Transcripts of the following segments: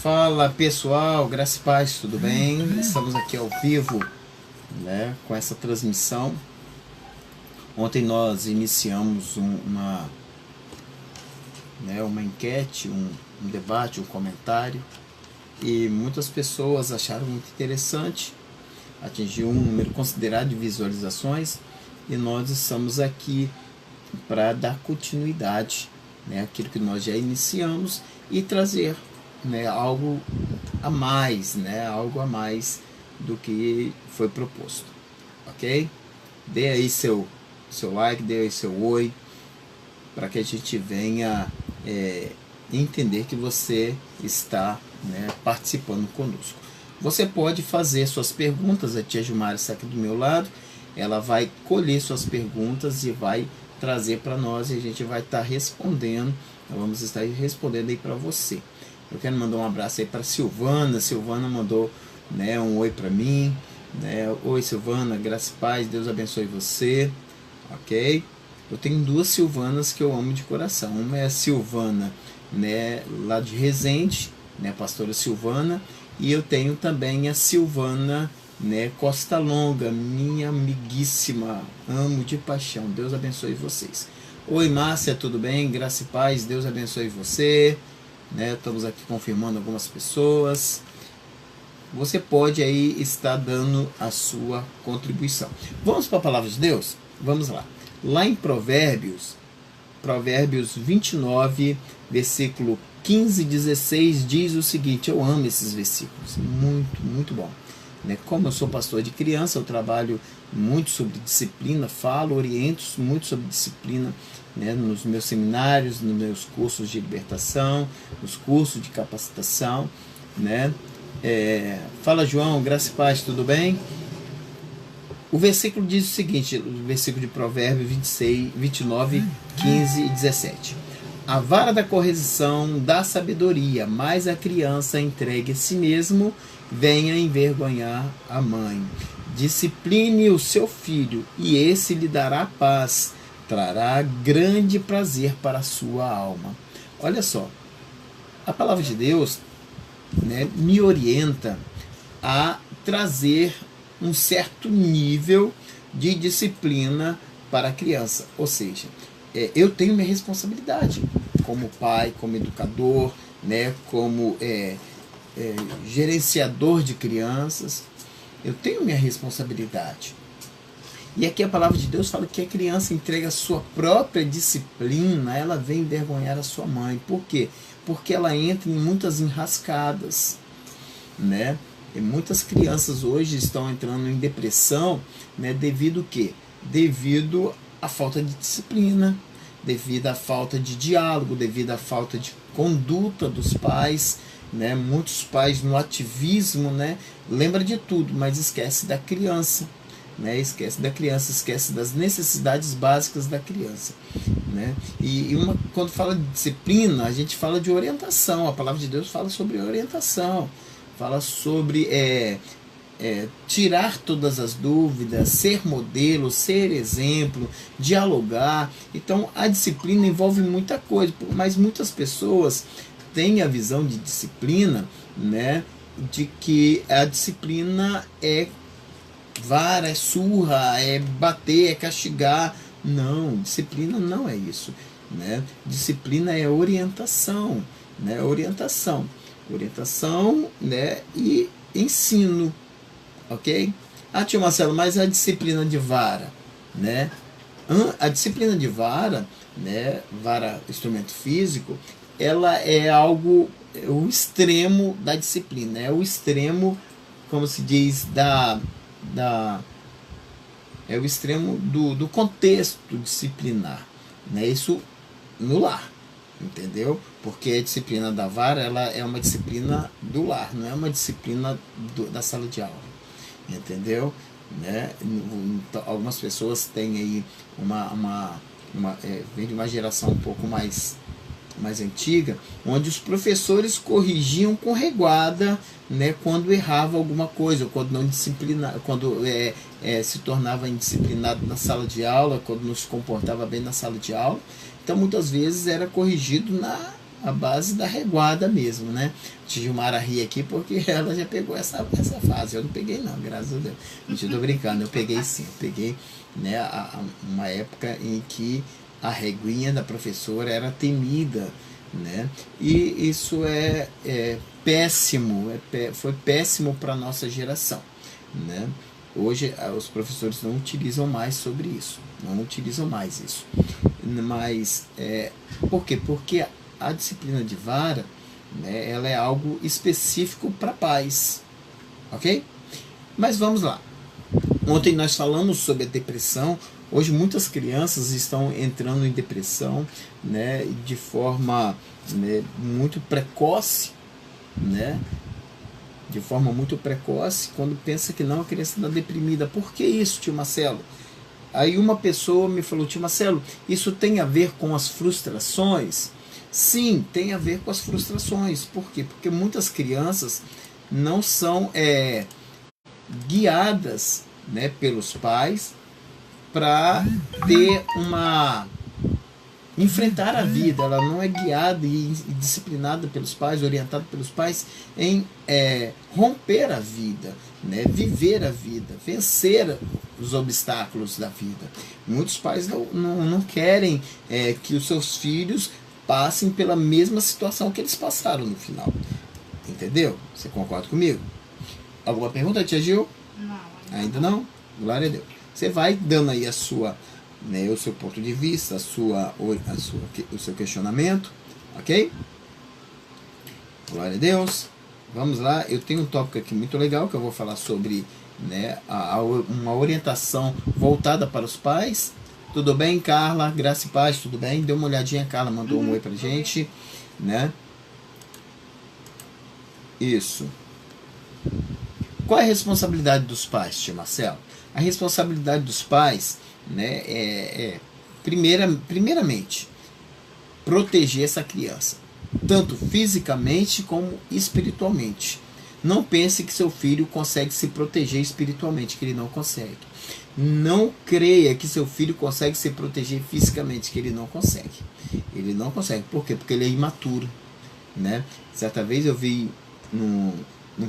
Fala pessoal, graça e paz, tudo bem? Estamos aqui ao vivo, né, com essa transmissão. Ontem nós iniciamos uma enquete, um debate, um comentário, e muitas pessoas acharam muito interessante, atingiu um número considerável de visualizações, e nós estamos aqui para dar continuidade, né, àquilo que nós já iniciamos e trazer, né, algo a mais, do que foi proposto, ok? Dê aí seu like, dê aí seu oi, para que a gente venha entender que você está, né, participando conosco. Você pode fazer suas perguntas, a tia Gilmara está aqui do meu lado, ela vai colher suas perguntas e vai trazer para nós, e a gente vai estar respondendo, vamos estar respondendo aí para você. Eu quero mandar um abraço aí para Silvana. Silvana mandou, né, um oi para mim, né? Oi Silvana, graça e paz, Deus abençoe você, ok? Eu tenho duas Silvanas que eu amo de coração. Uma é a Silvana, né, lá de Resende, né, pastora Silvana, e eu tenho também a Silvana, né, Costa Longa, minha amiguíssima, amo de paixão. Deus abençoe vocês. Oi Márcia, tudo bem? Graça e paz, Deus abençoe você. Né, estamos aqui confirmando algumas pessoas. Você pode aí estar dando a sua contribuição. Vamos para a palavra de Deus? Vamos lá. Lá em Provérbios 29, versículo 15 e 16, diz o seguinte: eu amo esses versículos, muito, muito bom. Né? Como eu sou pastor de criança, eu trabalho muito sobre disciplina, oriento muito sobre disciplina, né, nos meus seminários, nos meus cursos de libertação, nos cursos de capacitação, né? Fala João, graça e paz, tudo bem? O versículo diz o seguinte, o versículo de Provérbios 29, 15 e 17. A vara da correção dá sabedoria, mas a criança entregue a si mesmo venha envergonhar a mãe. Discipline o seu filho, e esse lhe dará paz, trará grande prazer para a sua alma. Olha só, a palavra de Deus, né, me orienta a trazer um certo nível de disciplina para a criança. Ou seja, eu tenho minha responsabilidade como pai, como educador, né, como gerenciador de crianças. Eu tenho minha responsabilidade. E aqui a palavra de Deus fala que a criança entrega a sua própria disciplina, ela vem envergonhar a sua mãe. Por quê? Porque ela entra em muitas enrascadas, né? E muitas crianças hoje estão entrando em depressão, né? Devido a quê? Devido à falta de disciplina, devido à falta de diálogo, devido à falta de conduta dos pais, né? Muitos pais no ativismo, né, lembra de tudo, mas esquece da criança, né? Esquece da criança, esquece das necessidades básicas da criança, né? Quando fala de disciplina, a gente fala de orientação. A palavra de Deus fala sobre orientação, fala sobre tirar todas as dúvidas, ser modelo, ser exemplo, dialogar. Então a disciplina envolve muita coisa, mas muitas pessoas têm a visão de disciplina, né, de que a disciplina é vara, é surra, é bater, é castigar. Não, disciplina não é isso, né? Disciplina é orientação, né? Orientação, né, e ensino, ok? Tio Marcelo, mas a disciplina de vara, né? A disciplina de vara, né, vara, instrumento físico, ela é algo, o extremo da disciplina, é o extremo, como se diz, é o extremo do contexto disciplinar, né? Isso no lar, entendeu? Porque a disciplina da vara, ela é uma disciplina do lar, não é uma disciplina da sala de aula, entendeu? Né? Algumas pessoas têm aí vem de uma geração um pouco mais antiga, onde os professores corrigiam com reguada, né, quando errava alguma coisa, quando não disciplina, quando se tornava indisciplinado na sala de aula, quando não se comportava bem na sala de aula. Então muitas vezes era corrigido a base da reguada mesmo, né? Gilmara ri aqui porque ela já pegou essa fase. Eu não peguei não, graças a Deus. Gente, eu tô brincando, eu peguei sim. Eu peguei, né, uma época em que a reguinha da professora era temida, né? E isso é péssimo, foi péssimo para a nossa geração, né? Hoje os professores não utilizam mais sobre isso, não utilizam mais isso. Mas por quê? Porque a disciplina de vara, né, ela é algo específico para pais, ok? Mas vamos lá. Ontem nós falamos sobre a depressão. Hoje muitas crianças estão entrando em depressão, né, de forma, né, muito precoce, né? De forma muito precoce, quando pensa que não, a criança está deprimida. Por que isso, tio Marcelo? Aí uma pessoa me falou, tio Marcelo, isso tem a ver com as frustrações? Sim, tem a ver com as frustrações. Por quê? Porque muitas crianças não são guiadas, né, pelos pais para ter enfrentar a vida. Ela não é guiada e disciplinada pelos pais, orientada pelos pais em romper a vida, né? Viver a vida, vencer os obstáculos da vida. Muitos pais não querem que os seus filhos passem pela mesma situação que eles passaram no final. Entendeu? Você concorda comigo? Alguma pergunta, tia Gil? Não. Ainda não? Glória a Deus. Você vai dando aí a sua, né, o seu ponto de vista, o seu questionamento, ok? Glória a Deus. Vamos lá, eu tenho um tópico aqui muito legal que eu vou falar sobre, né, uma orientação voltada para os pais. Tudo bem, Carla? Graça e paz, tudo bem? Dê uma olhadinha, Carla mandou um oi pra gente, né? Isso. Qual é a responsabilidade dos pais, tio Marcelo? A responsabilidade dos pais, né, primeiramente, proteger essa criança, tanto fisicamente como espiritualmente. Não pense que seu filho consegue se proteger espiritualmente, que ele não consegue. Não creia que seu filho consegue se proteger fisicamente, que ele não consegue. Ele não consegue. Por quê? Porque ele é imaturo, né? Certa vez eu vi num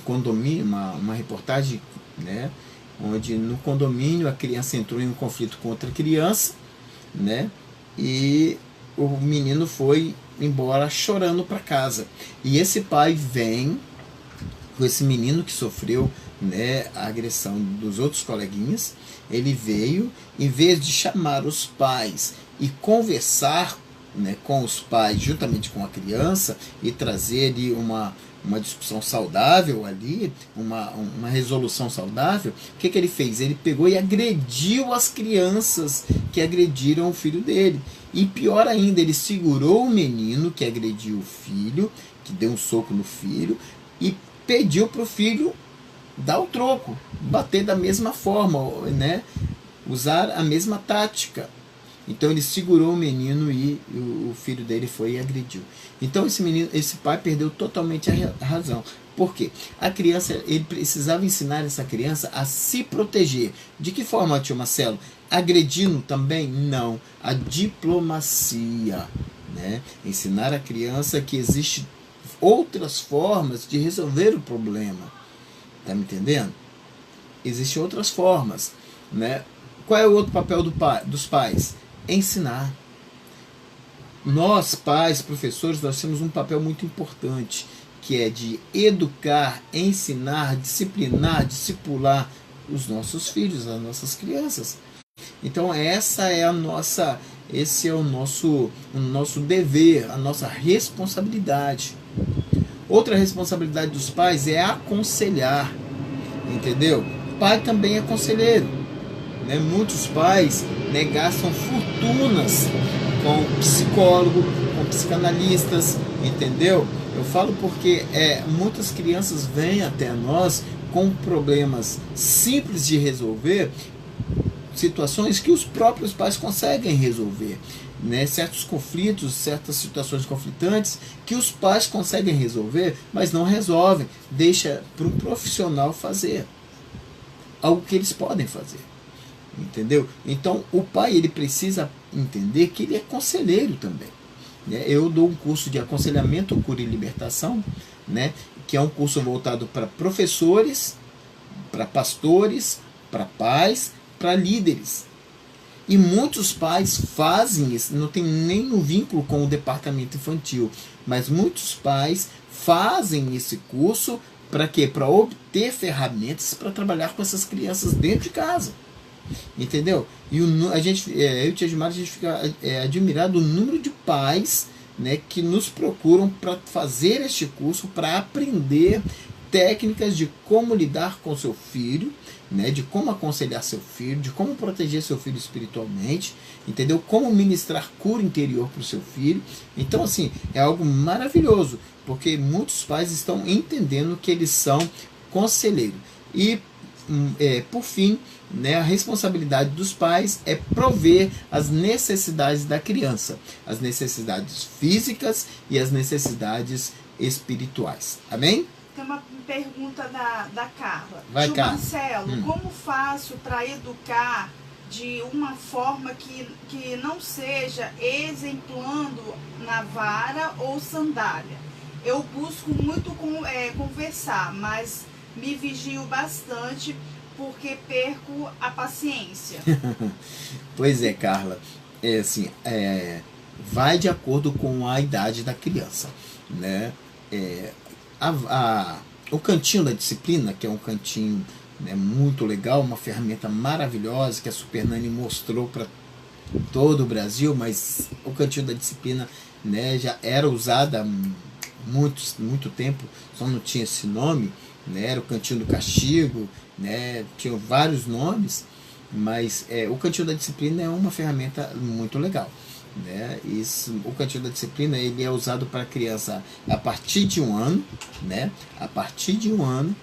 condomínio uma reportagem, né, onde no condomínio a criança entrou em um conflito com outra criança, né, e o menino foi embora chorando para casa. E esse pai vem com esse menino que sofreu, né, a agressão dos outros coleguinhas. Ele veio, em vez de chamar os pais e conversar, né, com os pais juntamente com a criança e trazer ali uma discussão saudável ali, uma resolução saudável, o que ele fez? Ele pegou e agrediu as crianças que agrediram o filho dele. E pior ainda, ele segurou o menino que agrediu o filho, que deu um soco no filho, e pediu para o filho dar o troco, bater da mesma forma, né? Usar a mesma tática. Então ele segurou o menino e o filho dele foi e agrediu. Então esse pai perdeu totalmente a razão. Por quê? A criança, ele precisava ensinar essa criança a se proteger. De que forma, tio Marcelo? Agredindo também? Não. A diplomacia, né? Ensinar a criança que existe outras formas de resolver o problema. Tá me entendendo? Existem outras formas, né? Qual é o outro papel dos pais? Ensinar. Nós, pais, professores, nós temos um papel muito importante, que é de educar, ensinar, disciplinar, discipular os nossos filhos, as nossas crianças. Então esse é o nosso dever, a nossa responsabilidade. Outra responsabilidade dos pais é aconselhar, entendeu? Pai também é conselheiro, né? Muitos pais, né, gastam fortunas com psicólogo, com psicanalistas, entendeu? Eu falo porque muitas crianças vêm até nós com problemas simples de resolver, situações que os próprios pais conseguem resolver, né? Certos conflitos, certas situações conflitantes que os pais conseguem resolver, mas não resolvem, deixa para um profissional fazer algo que eles podem fazer, entendeu? Então o pai, ele precisa entender que ele é conselheiro também, né? Eu dou um curso de aconselhamento, cura e libertação, né? Que é um curso voltado para professores, para pastores, para pais, para líderes. E muitos pais fazem isso, não tem nenhum vínculo com o departamento infantil, mas muitos pais fazem esse curso para quê? Para obter ferramentas para trabalhar com essas crianças dentro de casa. Entendeu? E a gente, eu e o Tia Gilmar, a gente fica admirado do número de pais, né, que nos procuram para fazer este curso, para aprender técnicas de como lidar com seu filho, né, de como aconselhar seu filho, de como proteger seu filho espiritualmente, entendeu? Como ministrar cura interior para o seu filho. Então, assim, é algo maravilhoso, porque muitos pais estão entendendo que eles são conselheiros. E, por fim, né, a responsabilidade dos pais é prover as necessidades da criança, as necessidades físicas e as necessidades espirituais. Amém? Tem uma pergunta da Carla. Vai, Tio Carla. Marcelo, como faço para educar de uma forma que não seja exemplando na vara ou sandália? Eu busco muito conversar, mas me vigio bastante porque perco a paciência. Pois é, Carla. Assim, vai de acordo com a idade da criança, né? O cantinho da disciplina, que é um cantinho, né, muito legal, uma ferramenta maravilhosa que a Super Nani mostrou para todo o Brasil, mas o cantinho da disciplina, né, já era usada há muito tempo, só não tinha esse nome, né, era o cantinho do castigo, né, tinha vários nomes, mas o cantinho da disciplina é uma ferramenta muito legal. Né? O cantinho da disciplina ele é usado para criança a partir de 1 ano, né? A partir de 1 ano,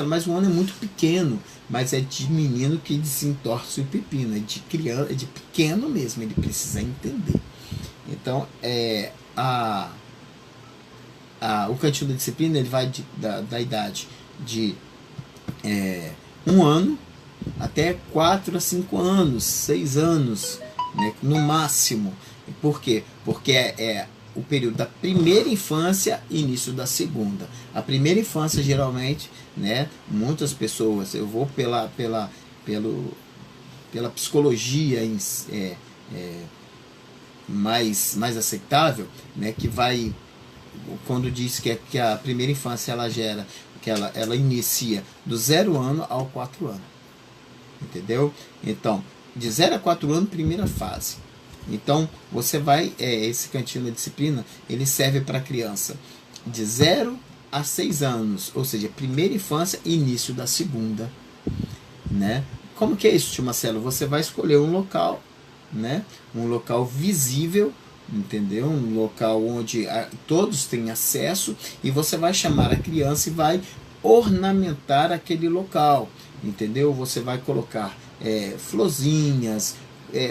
mas 1 ano é muito pequeno, mas é de menino que desentorce o pepino, é de criança, é de pequeno mesmo, ele precisa entender. Então, o cantinho da disciplina ele vai da idade de 1 ano até 4 a 5 anos, 6 anos, né, no máximo. Por quê? Porque é o período da primeira infância e início da segunda. A primeira infância, geralmente, né, muitas pessoas, eu vou pela psicologia mais aceitável, né, que vai, quando diz que a primeira infância ela inicia do 0 ano ao 4 anos. Entendeu? Então, de 0 a 4 anos, primeira fase. Então, você vai, esse cantinho da disciplina, ele serve para criança de 0 a 6 anos, ou seja, primeira infância e início da segunda, né? Como que é isso, tio Marcelo? Você vai escolher um local, né? Um local visível, entendeu? Um local onde todos têm acesso, e você vai chamar a criança e vai ornamentar aquele local, entendeu? Você vai colocar florzinhas,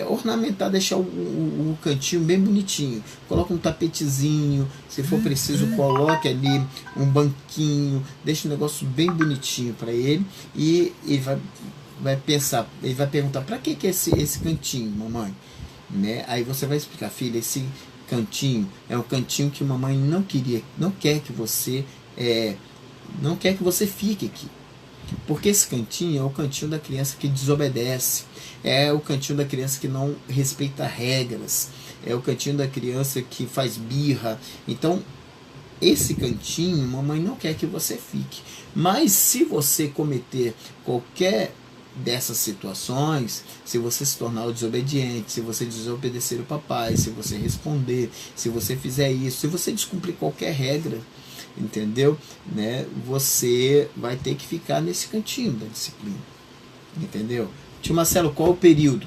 ornamentar, deixar o cantinho bem bonitinho. Coloca um tapetezinho, se for preciso coloque ali um banquinho, deixa o negócio bem bonitinho para ele, e ele vai pensar, ele vai perguntar: para que é esse cantinho, mamãe? Né? Aí você vai explicar: filha, esse cantinho é um cantinho que mamãe não quer que você fique aqui. Porque esse cantinho é o cantinho da criança que desobedece, é o cantinho da criança que não respeita regras, é o cantinho da criança que faz birra. Então, esse cantinho, mamãe não quer que você fique. Mas se você cometer qualquer dessas situações, se você se tornar o desobediente, se você desobedecer o papai, se você responder, se você fizer isso, se você descumprir qualquer regra, entendeu? Né? Você vai ter que ficar nesse cantinho da disciplina, entendeu? Tio Marcelo, qual o período?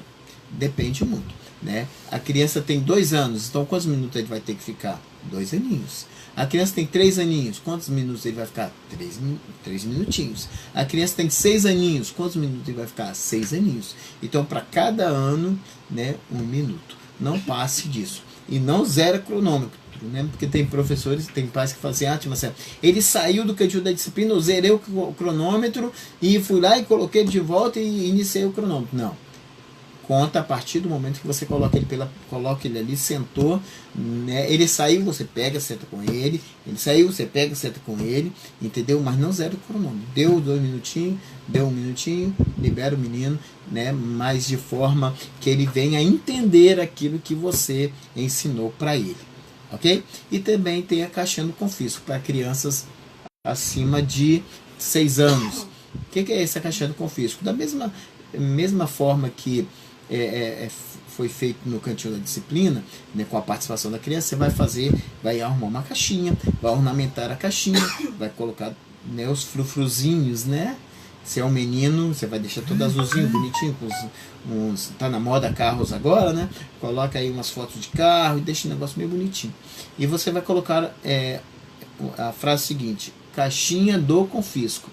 Depende muito, né? A criança tem 2 anos, então quantos minutos ele vai ter que ficar? 2 aninhos. A criança tem 3 aninhos, quantos minutos ele vai ficar? 3 minutinhos. A criança tem 6 aninhos, quantos minutos ele vai ficar? 6 aninhos. Então, para cada ano, né, 1 minuto. Não passe disso. E não zera cronômetro, né? Porque tem professores, tem pais que falam assim: Marcelo, ele saiu do cantinho da disciplina, eu zerei o cronômetro e fui lá e coloquei ele de volta e iniciei o cronômetro. Não. conta a partir do momento que você coloca ele ali, sentou, né? Ele saiu, você pega, senta com ele. Ele saiu, você pega, senta com ele, entendeu? Mas não zero o cronômetro. Deu 2 minutinhos, deu 1 minutinho, libera o menino, né? Mas de forma que ele venha entender aquilo que você ensinou para ele, ok? E também tem a caixinha do confisco para crianças acima de 6 anos. O que é essa caixinha do confisco? Da mesma forma que foi feito no cantinho da disciplina, né, com a participação da criança, você vai arrumar uma caixinha, vai ornamentar a caixinha, vai colocar, né, os frufruzinhos, né? Se é um menino, você vai deixar todo azulzinho, bonitinho, tá na moda carros agora, né? Coloca aí umas fotos de carro e deixa o negócio meio bonitinho. E você vai colocar a frase seguinte: caixinha do confisco.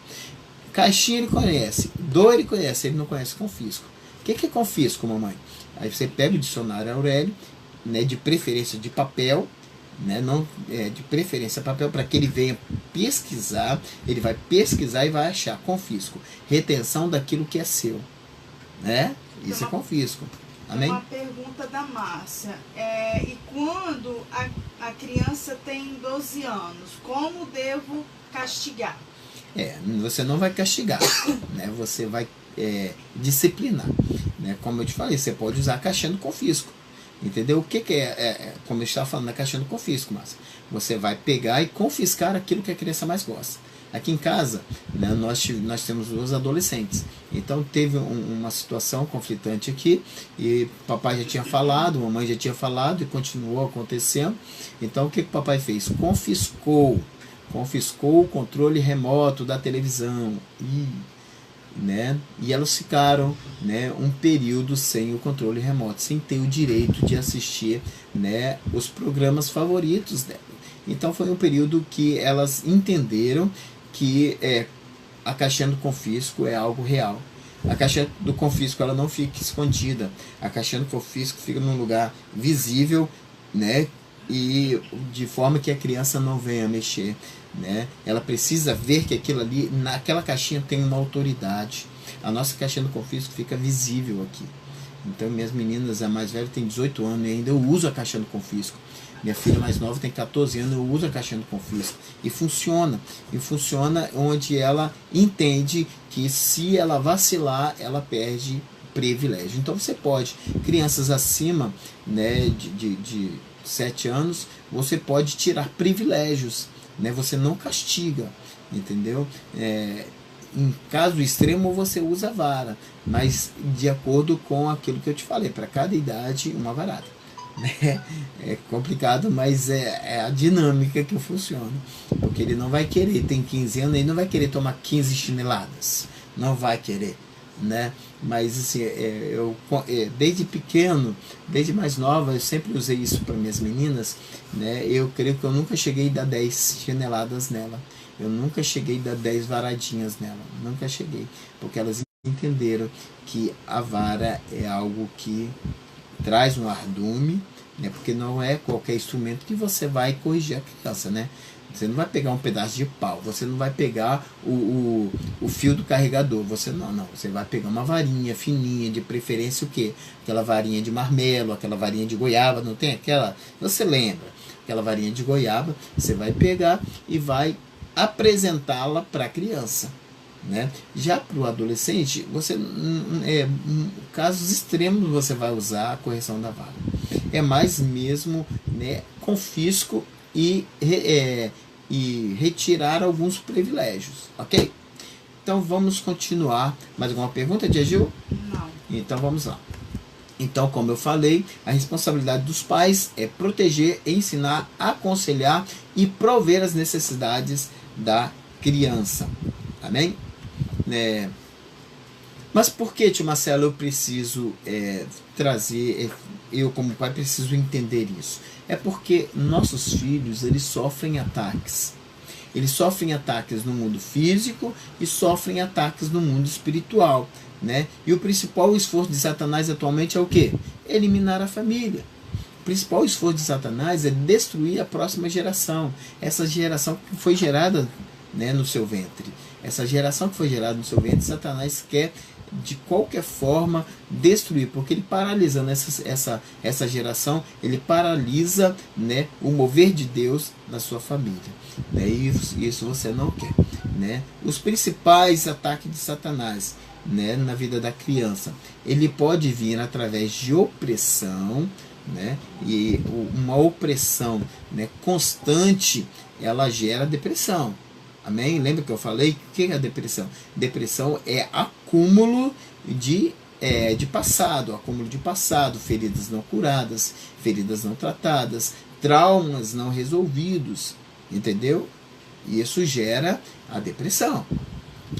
Caixinha ele conhece, ele conhece, ele não conhece confisco. O que é confisco, mamãe? Aí você pega o dicionário Aurélio, né, de preferência de papel, né, não, de preferência papel, para que ele venha pesquisar. Ele vai pesquisar e vai achar confisco, retenção daquilo que é seu, né? Isso é confisco. Amém? Uma pergunta da Márcia. E quando a criança tem 12 anos, como devo castigar? Você não vai castigar, né? Você vai disciplinar, né? Como eu te falei, você pode usar a caixinha do confisco, entendeu? O que como eu estava falando na caixinha do confisco, Márcia? Você vai pegar e confiscar aquilo que a criança mais gosta. Aqui em casa, né, nós temos 2 adolescentes. Então teve uma situação conflitante aqui, e papai já tinha falado, mamãe já tinha falado, e continuou acontecendo. Então o que o papai fez? Confiscou o controle remoto da televisão. Né? E elas ficaram, né, um período sem o controle remoto, sem ter o direito de assistir, né, os programas favoritos dela. Então foi um período que elas entenderam que a caixinha do confisco é algo real. A caixinha do confisco, ela não fica escondida. A caixinha do confisco fica num lugar visível, né, e de forma que a criança não venha mexer, né? Ela precisa ver que aquilo ali, naquela caixinha, tem uma autoridade. A nossa caixinha do confisco fica visível aqui. Então minhas meninas, a mais velha tem 18 anos e ainda eu uso a caixinha do confisco. Minha filha mais nova tem 14 anos, eu uso a caixinha do confisco. E funciona onde ela entende que se ela vacilar, ela perde privilégio. Então você pode, crianças acima, né, de 7 anos, você pode tirar privilégios, né? Você não castiga, entendeu? Em caso extremo você usa a vara, mas de acordo com aquilo que eu te falei, para cada idade uma varada, né? É complicado, mas é a dinâmica que funciona, porque ele não vai querer, tem 15 anos, ele não vai querer tomar 15 chineladas, não vai querer, né? Mas assim, eu desde pequeno, desde mais nova, eu sempre usei isso para minhas meninas, né? Eu creio que eu nunca cheguei a dar 10 chineladas nela, eu nunca cheguei a dar 10 varadinhas nela, nunca cheguei, porque elas entenderam que a vara é algo que traz um ardume, né? Porque não é qualquer instrumento que você vai corrigir a criança, né? Você não vai pegar um pedaço de pau, você não vai pegar o fio do carregador, você vai pegar uma varinha fininha, de preferência o quê? Aquela varinha de marmelo, aquela varinha de goiaba, não tem aquela? Você lembra? Aquela varinha de goiaba, você vai pegar e vai apresentá-la para a criança, né? Já para o adolescente, você casos extremos você vai usar a correção da vara. É mais mesmo, né, confisco e retirar alguns privilégios, ok? Então vamos continuar. Mais alguma pergunta, Diagil? Não. Então vamos lá. Então, como eu falei, a responsabilidade dos pais é proteger, ensinar, aconselhar e prover as necessidades da criança. Amém? Mas por que, tio Marcelo, eu preciso trazer, eu como pai preciso entender isso? É porque nossos filhos, eles sofrem ataques. Eles sofrem ataques no mundo físico e sofrem ataques no mundo espiritual, né? E o principal esforço de Satanás atualmente é o quê? Eliminar a família. O principal esforço de Satanás é destruir a próxima geração. Essa geração que foi gerada, né, no seu ventre. Essa geração que foi gerada no seu ventre, Satanás quer de qualquer forma destruir, porque ele paralisa essa geração, ele paralisa, né, o mover de Deus na sua família, né, e isso você não quer, né. Os principais ataques de Satanás, né, na vida da criança, ele pode vir através de opressão, né, e uma opressão, né, constante, ela gera depressão. Amém? Lembra que eu falei? O que é a depressão? Depressão é acúmulo de passado, feridas não curadas, feridas não tratadas, traumas não resolvidos, entendeu? E isso gera a depressão,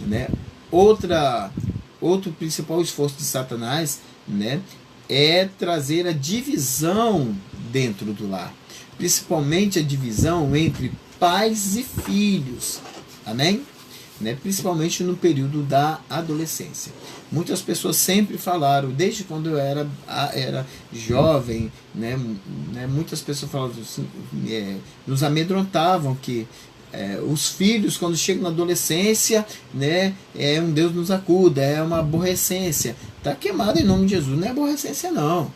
né? Outro principal esforço de Satanás, né, é trazer a divisão dentro do lar, principalmente a divisão entre pais e filhos. Amém? Né? Principalmente no período da adolescência. Muitas pessoas sempre falaram, desde quando eu era jovem, né? Muitas pessoas falavam assim, nos amedrontavam que os filhos, quando chegam na adolescência, né, um Deus nos acuda, é uma aborrecência. Está queimado em nome de Jesus, não é aborrecência não.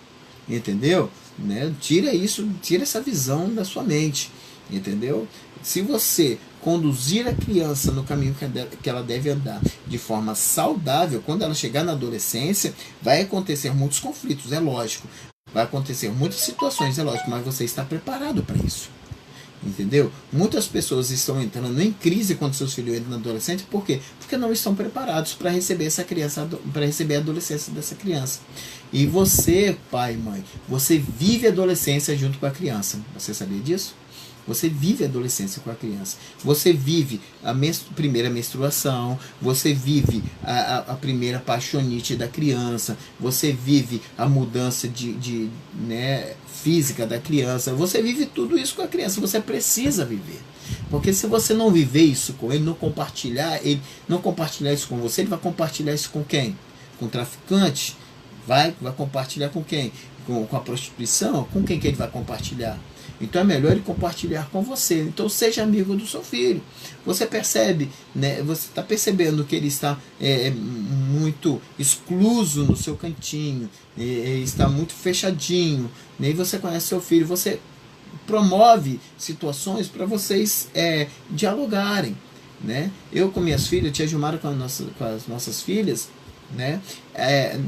Entendeu? Né? Tira isso, tira essa visão da sua mente. Entendeu? Se você conduzir a criança no caminho que ela deve andar de forma saudável, quando ela chegar na adolescência, vai acontecer muitos conflitos, é lógico. Vai acontecer muitas situações, é lógico, mas você está preparado para isso. Entendeu? Muitas pessoas estão entrando em crise quando seus filhos entram na adolescência. Por quê? Porque não estão preparados para receber essa criança, para receber a adolescência dessa criança. E você, pai e mãe, você vive a adolescência junto com a criança. Você sabia disso? Você vive a adolescência com a criança. Você vive a primeira menstruação. Você vive a primeira paixonite da criança. Você vive a mudança né, física da criança. Você vive tudo isso com a criança. Você precisa viver. Porque se você não viver isso com ele, não compartilhar isso com você, ele vai compartilhar isso com quem? Com o traficante? Vai compartilhar com quem? Com a prostituição? Com quem que ele vai compartilhar? Então é melhor ele compartilhar com você. Então seja amigo do seu filho. Você percebe, né? Você está percebendo que ele está muito excluso no seu cantinho, está muito fechadinho, né? E você conhece seu filho, você promove situações para vocês dialogarem, né? Eu com minhas filhas, tia Gilmara com as nossas filhas, né?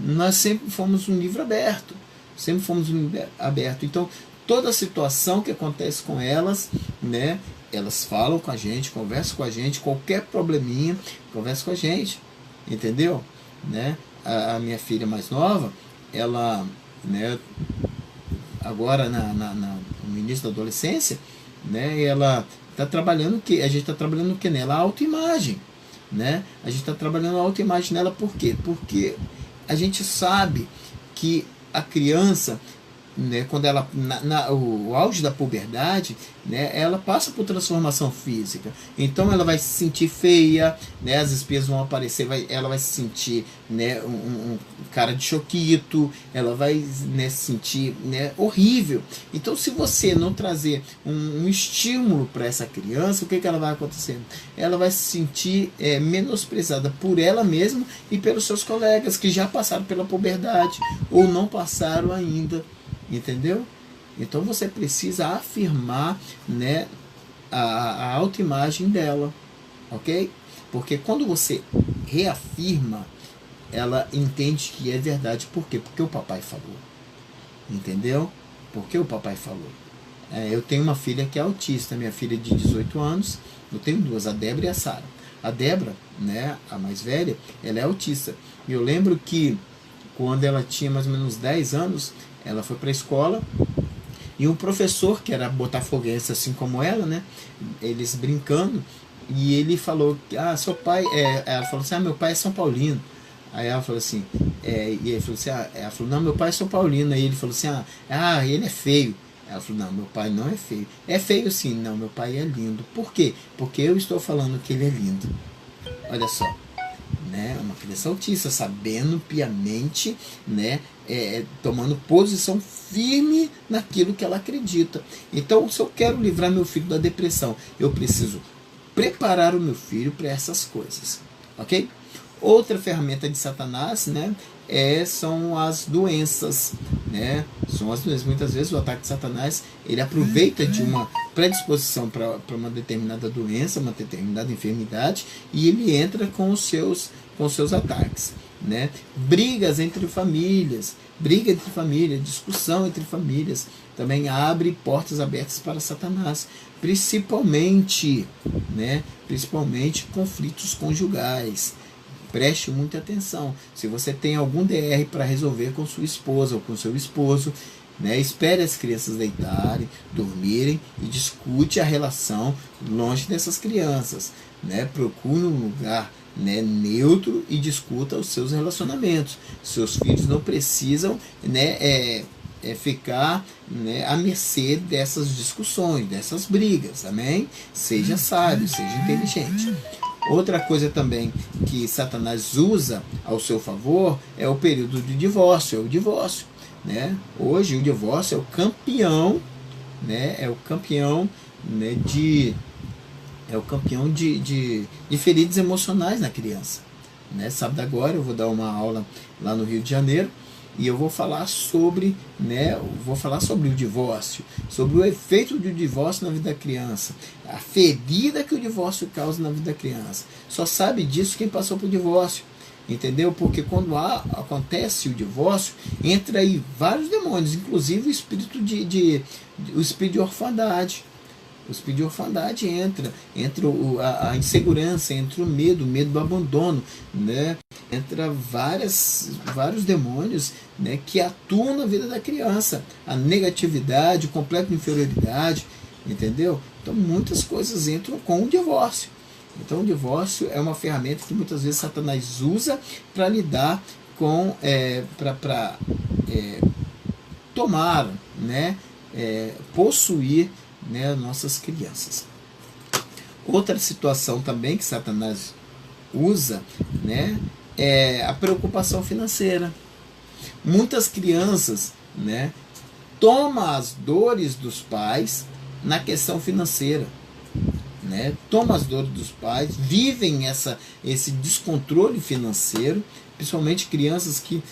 Nós sempre fomos um livro aberto. Sempre fomos um livro aberto. Então toda situação que acontece com elas, né, elas falam com a gente, conversam com a gente, qualquer probleminha, conversa com a gente, entendeu? Né? A minha filha mais nova, ela, né, agora no início da adolescência, né, ela está trabalhando a gente está trabalhando o que nela? A autoimagem, né? A gente está trabalhando a autoimagem nela, por quê? Porque a gente sabe que a criança, né, quando ela o auge da puberdade, né, ela passa por transformação física, então ela vai se sentir feia, né, as espias vão aparecer, ela vai se sentir, né, um cara de choquito, ela vai, né, se sentir, né, horrível. Então se você não trazer um estímulo para essa criança, o que ela vai acontecer? Ela vai se sentir menosprezada por ela mesma e pelos seus colegas que já passaram pela puberdade ou não passaram ainda. Entendeu? Então você precisa afirmar, né, a autoimagem dela, ok? Porque quando você reafirma, ela entende que é verdade. Por quê? Porque o papai falou. Entendeu? Porque o papai falou. Eu tenho uma filha que é autista, minha filha de 18 anos, eu tenho duas, a Débora e a Sara. A Débora, né, a mais velha, ela é autista. E eu lembro que quando ela tinha mais ou menos 10 anos, ela foi para a escola e um professor, que era botafoguense assim como ela, né, eles brincando, e ele falou que, seu pai, ela falou assim, meu pai é São Paulino. Aí ela falou assim, e ele falou assim, ela falou, não, meu pai é São Paulino. Aí ele falou assim, ele é feio. Ela falou, não, meu pai não é feio. É feio sim, não, meu pai é lindo. Por quê? Porque eu estou falando que ele é lindo. Olha só, né, uma criança autista, sabendo piamente, né, tomando posição firme naquilo que ela acredita. Então, se eu quero livrar meu filho da depressão, eu preciso preparar o meu filho para essas coisas, ok? Outra ferramenta de Satanás, né, são as doenças, né? São as doenças. Muitas vezes o ataque de Satanás, ele aproveita de uma predisposição para uma determinada doença, uma determinada enfermidade, e ele entra com os seus ataques, né? Brigas entre famílias, discussão entre famílias, também abre portas abertas para Satanás, principalmente, né? Principalmente conflitos conjugais. Preste muita atenção. Se você tem algum DR para resolver com sua esposa ou com seu esposo, né, espere as crianças deitarem, dormirem e discute a relação longe dessas crianças, né? Procure um lugar, né, neutro e discuta os seus relacionamentos. Seus filhos não precisam, né, ficar, né, à mercê dessas discussões, dessas brigas. Amém? Seja sábio, seja inteligente. Outra coisa também que Satanás usa ao seu favor é o período de divórcio, é o divórcio, né? Hoje o divórcio é o campeão, né? É o campeão, né, de feridas emocionais na criança, né? Sábado agora eu vou dar uma aula lá no Rio de Janeiro e eu vou falar sobre, né, o divórcio, sobre o efeito do divórcio na vida da criança, a ferida que o divórcio causa na vida da criança. Só sabe disso quem passou por divórcio, entendeu? Porque quando acontece o divórcio, entra aí vários demônios, inclusive o espírito de orfandade. O espírito de orfandade entra a insegurança, entra o medo do abandono, né? Entra vários demônios, né, que atuam na vida da criança. A negatividade, o complexo de inferioridade, entendeu? Então muitas coisas entram com o divórcio. Então o divórcio é uma ferramenta que muitas vezes Satanás usa para lidar com, para tomar, né, possuir, né, nossas crianças. Outra situação também que Satanás usa, né, é a preocupação financeira. Muitas crianças, né, tomam as dores dos pais na questão financeira, né? Tomam as dores dos pais, vivem esse descontrole financeiro, principalmente crianças que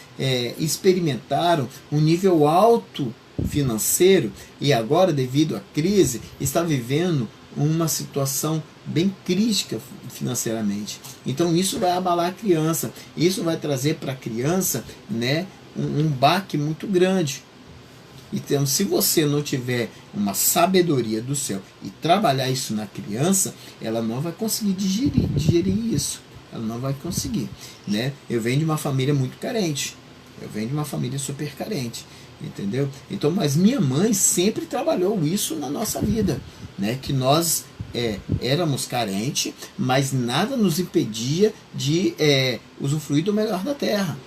experimentaram um nível alto financeiro e agora, devido à crise, está vivendo uma situação bem crítica financeiramente. Então isso vai abalar a criança, isso vai trazer para a criança, né, um baque muito grande. Então, se você não tiver uma sabedoria do céu e trabalhar isso na criança, ela não vai conseguir digerir isso. Ela não vai conseguir, né? Eu venho de uma família muito carente. Eu venho de uma família super carente, entendeu? Então, mas minha mãe sempre trabalhou isso na nossa vida, né? Que nós éramos carentes, mas nada nos impedia de usufruir do melhor da terra.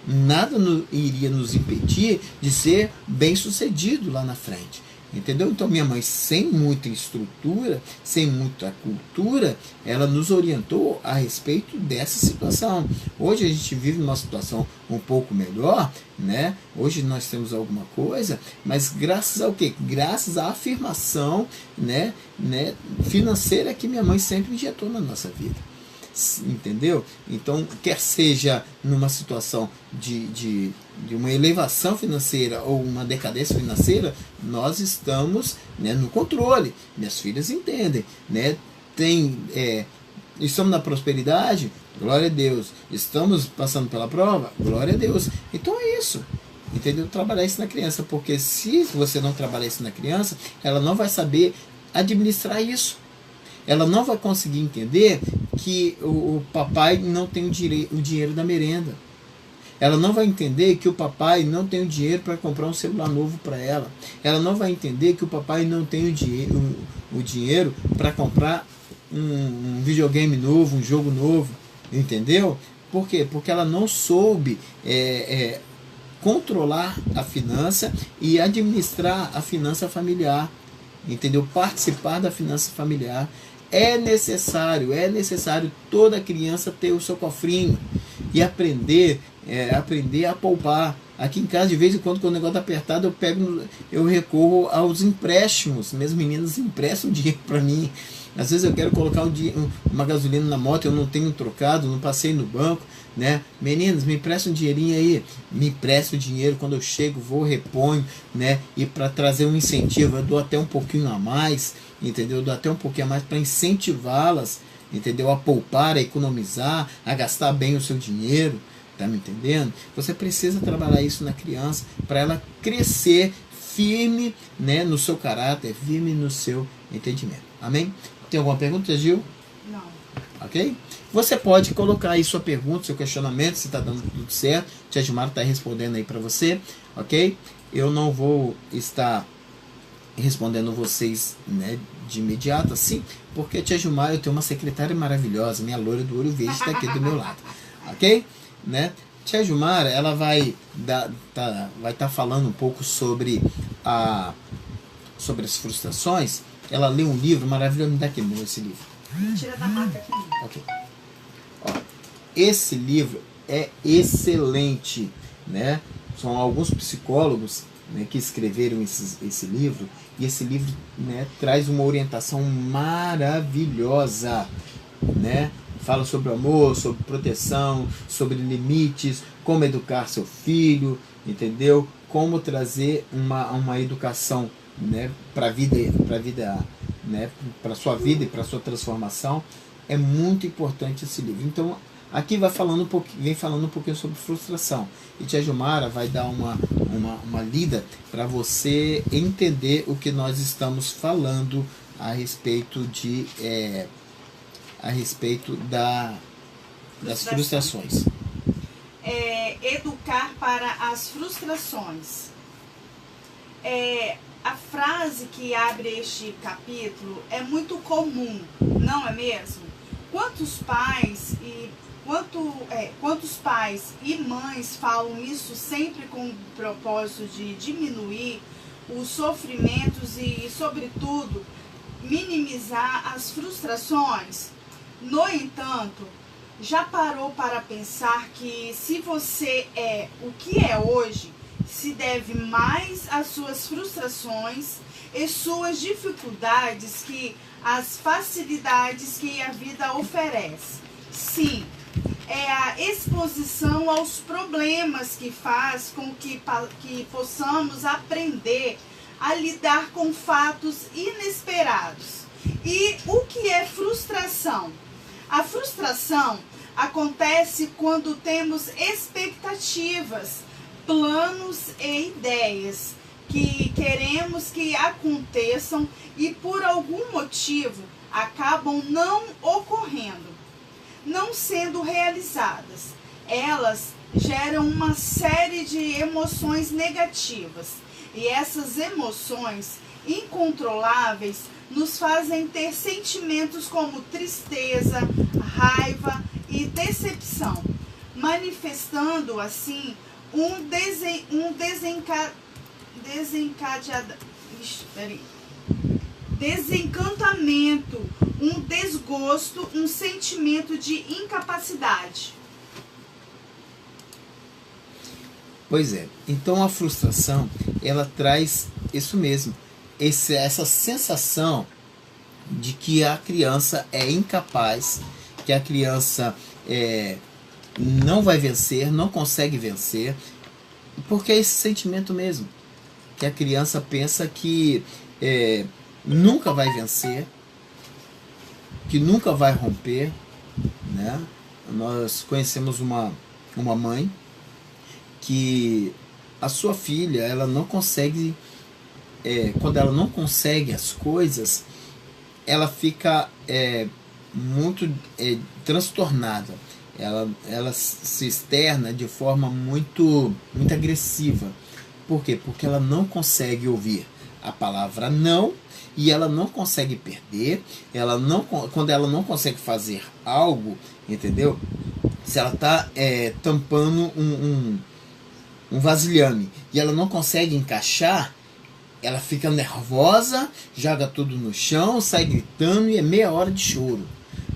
Nada iria nos impedir de ser bem sucedido lá na frente, entendeu? Então minha mãe, sem muita estrutura, sem muita cultura, ela nos orientou a respeito dessa situação. Hoje a gente vive numa situação um pouco melhor, né? Hoje nós temos alguma coisa, mas graças ao quê? Graças à afirmação, né, financeira que minha mãe sempre injetou na nossa vida. Entendeu? Então, quer seja numa situação de uma elevação financeira ou uma decadência financeira, nós estamos, né, no controle. Minhas filhas entendem, né? Estamos na prosperidade, glória a Deus. Estamos passando pela prova, glória a Deus. Então é isso, entendeu? Trabalhar isso na criança, porque se você não trabalhar isso na criança, ela não vai saber administrar isso. Ela não vai conseguir entender que o papai não tem o dinheiro da merenda. Ela não vai entender que o papai não tem o dinheiro para comprar um celular novo para ela. Ela não vai entender que o papai não tem o dinheiro para comprar um videogame novo, um jogo novo. Entendeu? Por quê? Porque ela não soube controlar a finança e administrar a finança familiar. Entendeu? Participar da finança familiar. É necessário toda criança ter o seu cofrinho e aprender a poupar, Aqui em casa, de vez em quando o negócio tá apertado, eu recorro aos empréstimos. Minhas meninas emprestam dinheiro para mim. Às vezes eu quero colocar uma gasolina na moto, eu não tenho trocado, não passei no banco, né? Meninas, me empresta um dinheirinho aí. Me empresta o dinheiro, quando eu chego, vou, reponho, né? E para trazer um incentivo, eu dou até um pouquinho a mais, entendeu? Eu dou até um pouquinho a mais para incentivá-las, entendeu? A poupar, a economizar, a gastar bem o seu dinheiro, tá me entendendo? Você precisa trabalhar isso na criança para ela crescer firme, né, no seu caráter, firme no seu entendimento. Amém? Tem alguma pergunta, Gil? Não. Ok? Você pode colocar aí sua pergunta, seu questionamento, se está dando tudo certo. Tia Gilmar está respondendo aí para você, ok? Eu não vou estar respondendo vocês, né, de imediato, assim, porque Tia Gilmar, eu tenho uma secretária maravilhosa, minha loira do olho verde está aqui do meu lado, ok? Né? Tia Gilmar, ela vai estar falando um pouco sobre as frustrações. Ela leu um livro maravilhoso. Me dá aqui esse livro. Tira da maca aqui. Ok. Ó, esse livro é excelente, né? São alguns psicólogos, né, que escreveram esse livro, e esse livro, né, traz uma orientação maravilhosa, né? Fala sobre amor, sobre proteção, sobre limites, como educar seu filho, entendeu? Como trazer uma educação, né, para a vida, né, para sua vida e para sua transformação. É muito importante esse livro. Então, aqui vem falando um pouquinho sobre frustração. E Tia Gilmara vai dar uma lida para você entender o que nós estamos falando a respeito das frustrações. Educar para as frustrações. A frase que abre este capítulo é muito comum, não é mesmo? Quantos pais e mães falam isso sempre com o propósito de diminuir os sofrimentos e, sobretudo, minimizar as frustrações? No entanto, já parou para pensar que se você é o que é hoje, se deve mais às suas frustrações e suas dificuldades que às facilidades que a vida oferece? Sim, é a exposição aos problemas que faz com que possamos aprender a lidar com fatos inesperados. E o que é frustração? A frustração acontece quando temos expectativas, planos e ideias que queremos que aconteçam e por algum motivo acabam não ocorrendo, não sendo realizadas. Elas geram uma série de emoções negativas e essas emoções incontroláveis nos fazem ter sentimentos como tristeza, raiva e decepção, manifestando assim desencantamento, um desgosto, um sentimento de incapacidade. Pois é, então a frustração, ela traz isso mesmo, essa sensação de que a criança é incapaz, que a criança não vai vencer, não consegue vencer, porque é esse sentimento mesmo, que a criança pensa que nunca vai vencer, que nunca vai romper, né? Nós conhecemos uma mãe que a sua filha, ela não consegue, quando ela não consegue as coisas, ela fica muito transtornada. Ela se externa de forma muito agressiva. Por quê? Porque ela não consegue ouvir a palavra não, e ela não consegue perder. Quando ela não consegue fazer algo, entendeu? Se ela está tampando um vasilhame e ela não consegue encaixar, ela fica nervosa, joga tudo no chão, sai gritando e é meia hora de choro.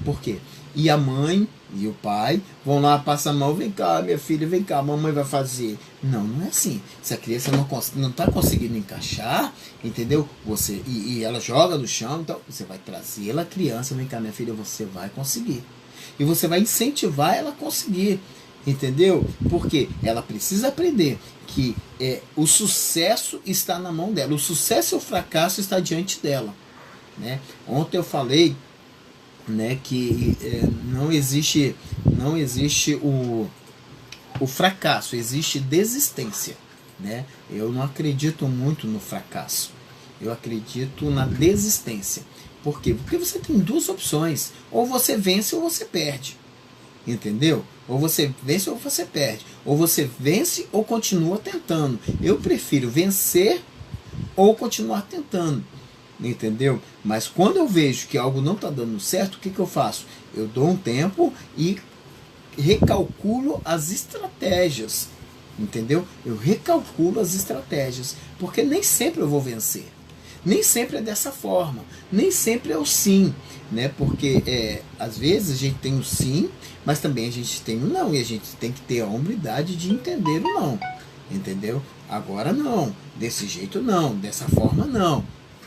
Por quê? E a mãe, E o pai vão lá, passa a mão, vem cá, minha filha, vem cá, a mamãe vai fazer. Não, não é assim. Se a criança não está conseguindo encaixar, entendeu? E ela joga no chão, então você vai trazer ela, criança, vem cá, minha filha, você vai conseguir. E você vai incentivar ela a conseguir, entendeu? Porque ela precisa aprender que o sucesso está na mão dela. O sucesso e o fracasso está diante dela, né? Ontem eu falei, né, que não existe o fracasso, existe desistência, né? Eu não acredito muito no fracasso, eu acredito na desistência. Por quê? Porque você tem duas opções: ou você vence ou você perde, entendeu? Ou você vence ou você perde, ou você vence ou continua tentando. Eu prefiro vencer ou continuar tentando, entendeu? Mas quando eu vejo que algo não está dando certo, o que eu faço? Eu dou um tempo e recalculo as estratégias, entendeu? Eu recalculo as estratégias, porque nem sempre eu vou vencer, nem sempre é dessa forma, nem sempre é o sim, né? Porque às vezes a gente tem o sim, mas também a gente tem o não, e a gente tem que ter a hombridade de entender o não, entendeu? Agora não, desse jeito não, dessa forma não.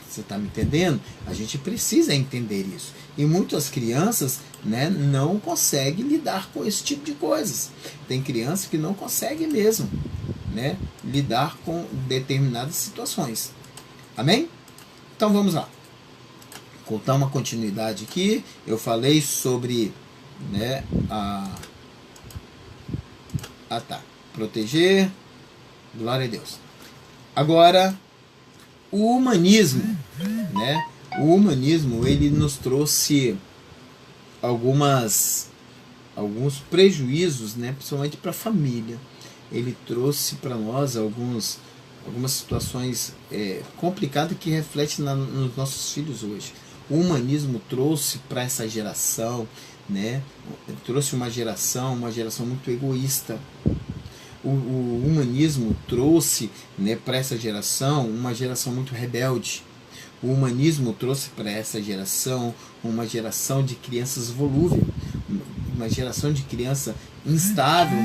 Você está me entendendo? A gente precisa entender isso. E muitas crianças, né, não conseguem lidar com esse tipo de coisas. Tem crianças que não conseguem mesmo, né, lidar com determinadas situações. Amém? Então vamos lá. Contar uma continuidade aqui. Eu falei sobre, né, proteger. Glória a Deus. Agora, o humanismo, né? O humanismo, ele nos trouxe alguns prejuízos, né? Principalmente para a família. Ele trouxe para nós algumas situações complicadas que refletem nos nossos filhos hoje. O humanismo trouxe para essa geração, né? Trouxe uma geração muito egoísta. O humanismo trouxe, né, para essa geração uma geração muito rebelde. O humanismo trouxe para essa geração uma geração de crianças volúveis, uma geração de criança instável,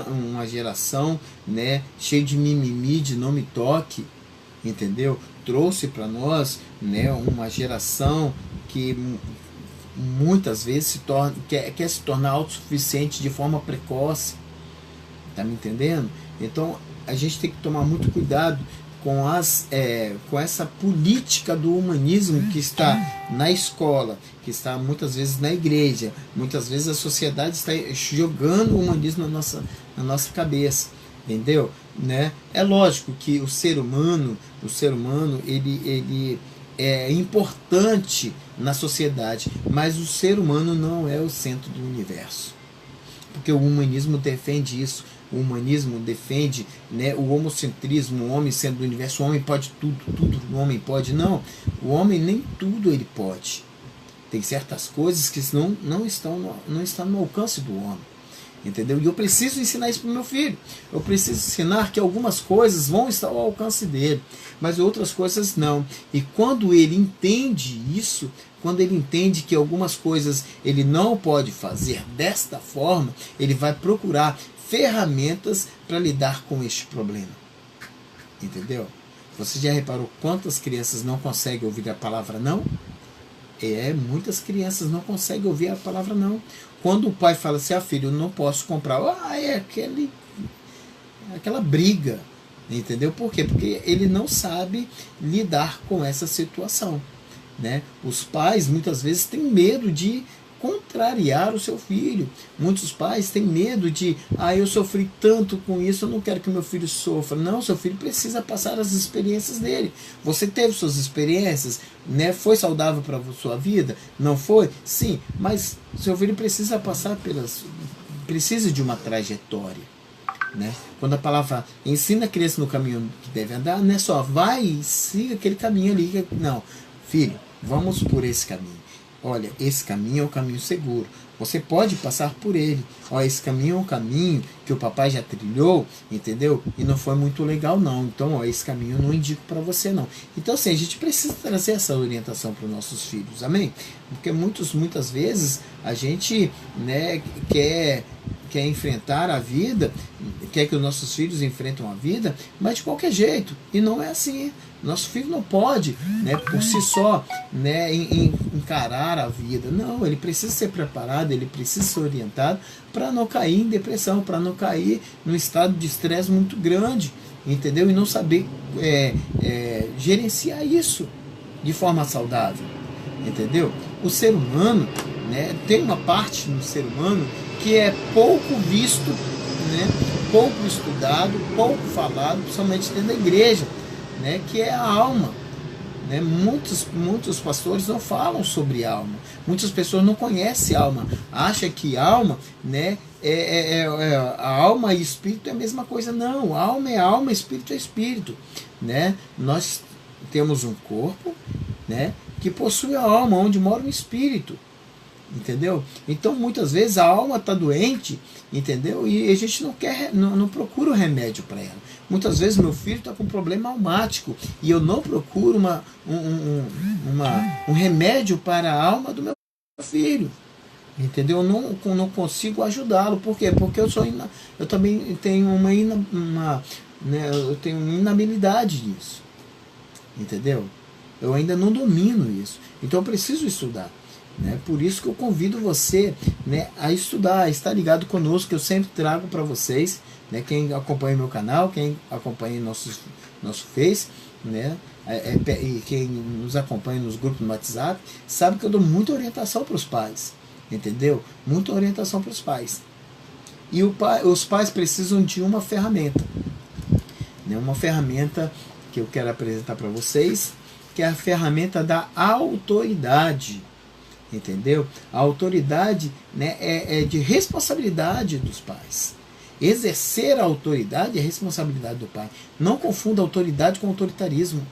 uma geração, né, cheia de mimimi, de não me toque, entendeu? Trouxe para nós, né, uma geração que muitas vezes quer se tornar autossuficiente de forma precoce. Tá me entendendo? Então a gente tem que tomar muito cuidado com essa política do humanismo que está na escola, que está muitas vezes na igreja. Muitas vezes a sociedade está jogando o humanismo na nossa cabeça, entendeu? Né? É lógico que o ser humano ele é importante na sociedade, mas o ser humano não é o centro do universo, porque o humanismo defende isso. O humanismo defende, né, o homocentrismo, o homem sendo do universo, o homem pode tudo o homem pode. Não, o homem nem tudo ele pode. Tem certas coisas que não estão no alcance do homem, entendeu? E eu preciso ensinar isso para o meu filho. Eu preciso ensinar que algumas coisas vão estar ao alcance dele, mas outras coisas não. E quando ele entende isso, quando ele entende que algumas coisas ele não pode fazer desta forma, ele vai procurar ferramentas para lidar com este problema, entendeu? Você já reparou quantas crianças não conseguem ouvir a palavra não? Muitas crianças não conseguem ouvir a palavra não. Quando o pai fala assim, filho, eu não posso comprar, aquela briga, entendeu? Por quê? Porque ele não sabe lidar com essa situação, né? Os pais muitas vezes têm medo de contrariar o seu filho. Muitos pais têm medo de, eu sofri tanto com isso, eu não quero que meu filho sofra. Não, seu filho precisa passar as experiências dele. Você teve suas experiências, né? Foi saudável para a sua vida? Não foi? Sim, mas seu filho precisa passar precisa de uma trajetória, né? Quando a palavra ensina a criança no caminho que deve andar, não é só vai e siga aquele caminho ali. Não, filho, vamos por esse caminho. olha, esse caminho é o caminho seguro. Você pode passar por ele. Olha, esse caminho é um caminho que o papai já trilhou, entendeu? E não foi muito legal, não. Então, ó, esse caminho eu não indico para você, não. Então, assim, a gente precisa trazer essa orientação para os nossos filhos, amém? Porque muitas vezes a gente, né, quer enfrentar a vida, quer que os nossos filhos enfrentam a vida, mas de qualquer jeito. E não é assim. Nosso filho não pode, né, por si só, né, encarar a vida. Não, ele precisa ser preparado, ele precisa ser orientado para não cair em depressão, para não cair num estado de estresse muito grande, entendeu? E não saber gerenciar isso de forma saudável, entendeu? O ser humano, né, tem uma parte no ser humano que é pouco visto, né, pouco estudado, pouco falado, principalmente dentro da igreja, né, que é a alma, né? Muitos pastores não falam sobre alma, muitas pessoas não conhecem alma, acham que alma, né, a alma e espírito é a mesma coisa. Não, alma é alma, espírito é espírito, né? Nós temos um corpo, né, que possui a alma, onde mora o espírito, entendeu? Então muitas vezes a alma está doente, entendeu? E a gente não procura o remédio para ela. Muitas vezes meu filho está com problema almático e eu não procuro um remédio para a alma do meu filho, entendeu? Eu não consigo ajudá-lo. Por quê? Porque eu também tenho eu tenho uma inabilidade nisso, entendeu? Eu ainda não domino isso, então eu preciso estudar. Né? Por isso que eu convido você, né, a estudar, a estar ligado conosco, que eu sempre trago para vocês, né, quem acompanha meu canal, quem acompanha nosso Face, né, e quem nos acompanha nos grupos no WhatsApp, sabe que eu dou muita orientação para os pais, entendeu? Muita orientação para os pais. E os pais precisam de uma ferramenta, né, uma ferramenta que eu quero apresentar para vocês, que é a ferramenta da autoridade. Entendeu? A autoridade, né, é de responsabilidade dos pais. Exercer a autoridade é responsabilidade do pai. Não confunda autoridade com autoritarismo.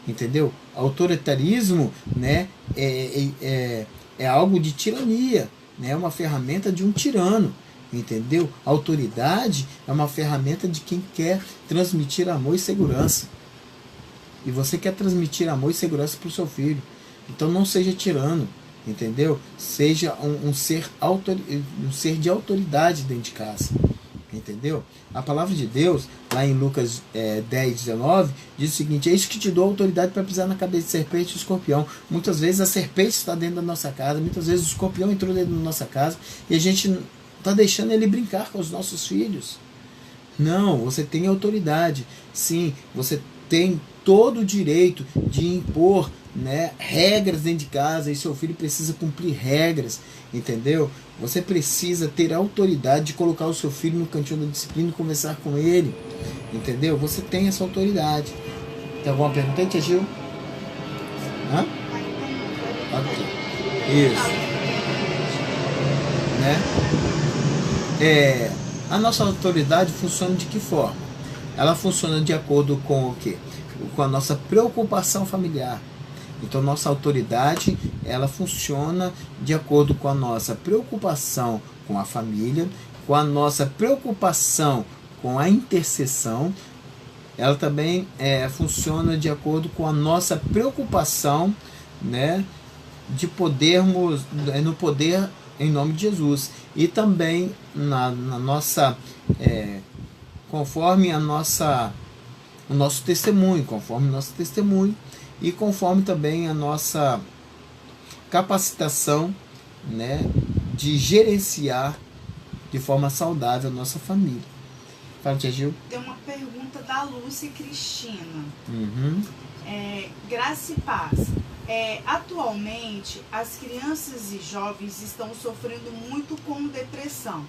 Entendeu? Autoritarismo, né, é algo de tirania, né, é uma ferramenta de um tirano. Entendeu? Autoridade é uma ferramenta de quem quer transmitir amor e segurança. E você quer transmitir amor e segurança para o seu filho. Então não seja tirano, entendeu? Seja um ser de autoridade dentro de casa, entendeu? A palavra de Deus, lá em Lucas 10:19, diz o seguinte: eis que te dou autoridade para pisar na cabeça de serpente e escorpião. Muitas vezes a serpente está dentro da nossa casa, muitas vezes o escorpião entrou dentro da nossa casa e a gente está deixando ele brincar com os nossos filhos. Não, você tem autoridade. Sim, você tem todo o direito de impor, né, regras dentro de casa, e seu filho precisa cumprir regras, entendeu? Você precisa ter a autoridade de colocar o seu filho no cantinho da disciplina e conversar com ele, entendeu? Você tem essa autoridade. Tem alguma pergunta aí, tia Gil? Hã? Ok. Isso. Né? A nossa autoridade funciona de que forma? Ela funciona de acordo com o quê? Com a nossa preocupação familiar. Então, nossa autoridade, ela funciona de acordo com a nossa preocupação com a família, com a nossa preocupação com a intercessão. Ela também funciona de acordo com a nossa preocupação, né, de podermos, no poder em nome de Jesus. E também na nossa, conforme o nosso testemunho, e conforme também a nossa capacitação, né, de gerenciar de forma saudável a nossa família. Fala, tia Gil. Tem uma pergunta da Lúcia Cristina. Uhum. Graça e paz. Atualmente, as crianças e jovens estão sofrendo muito com depressão,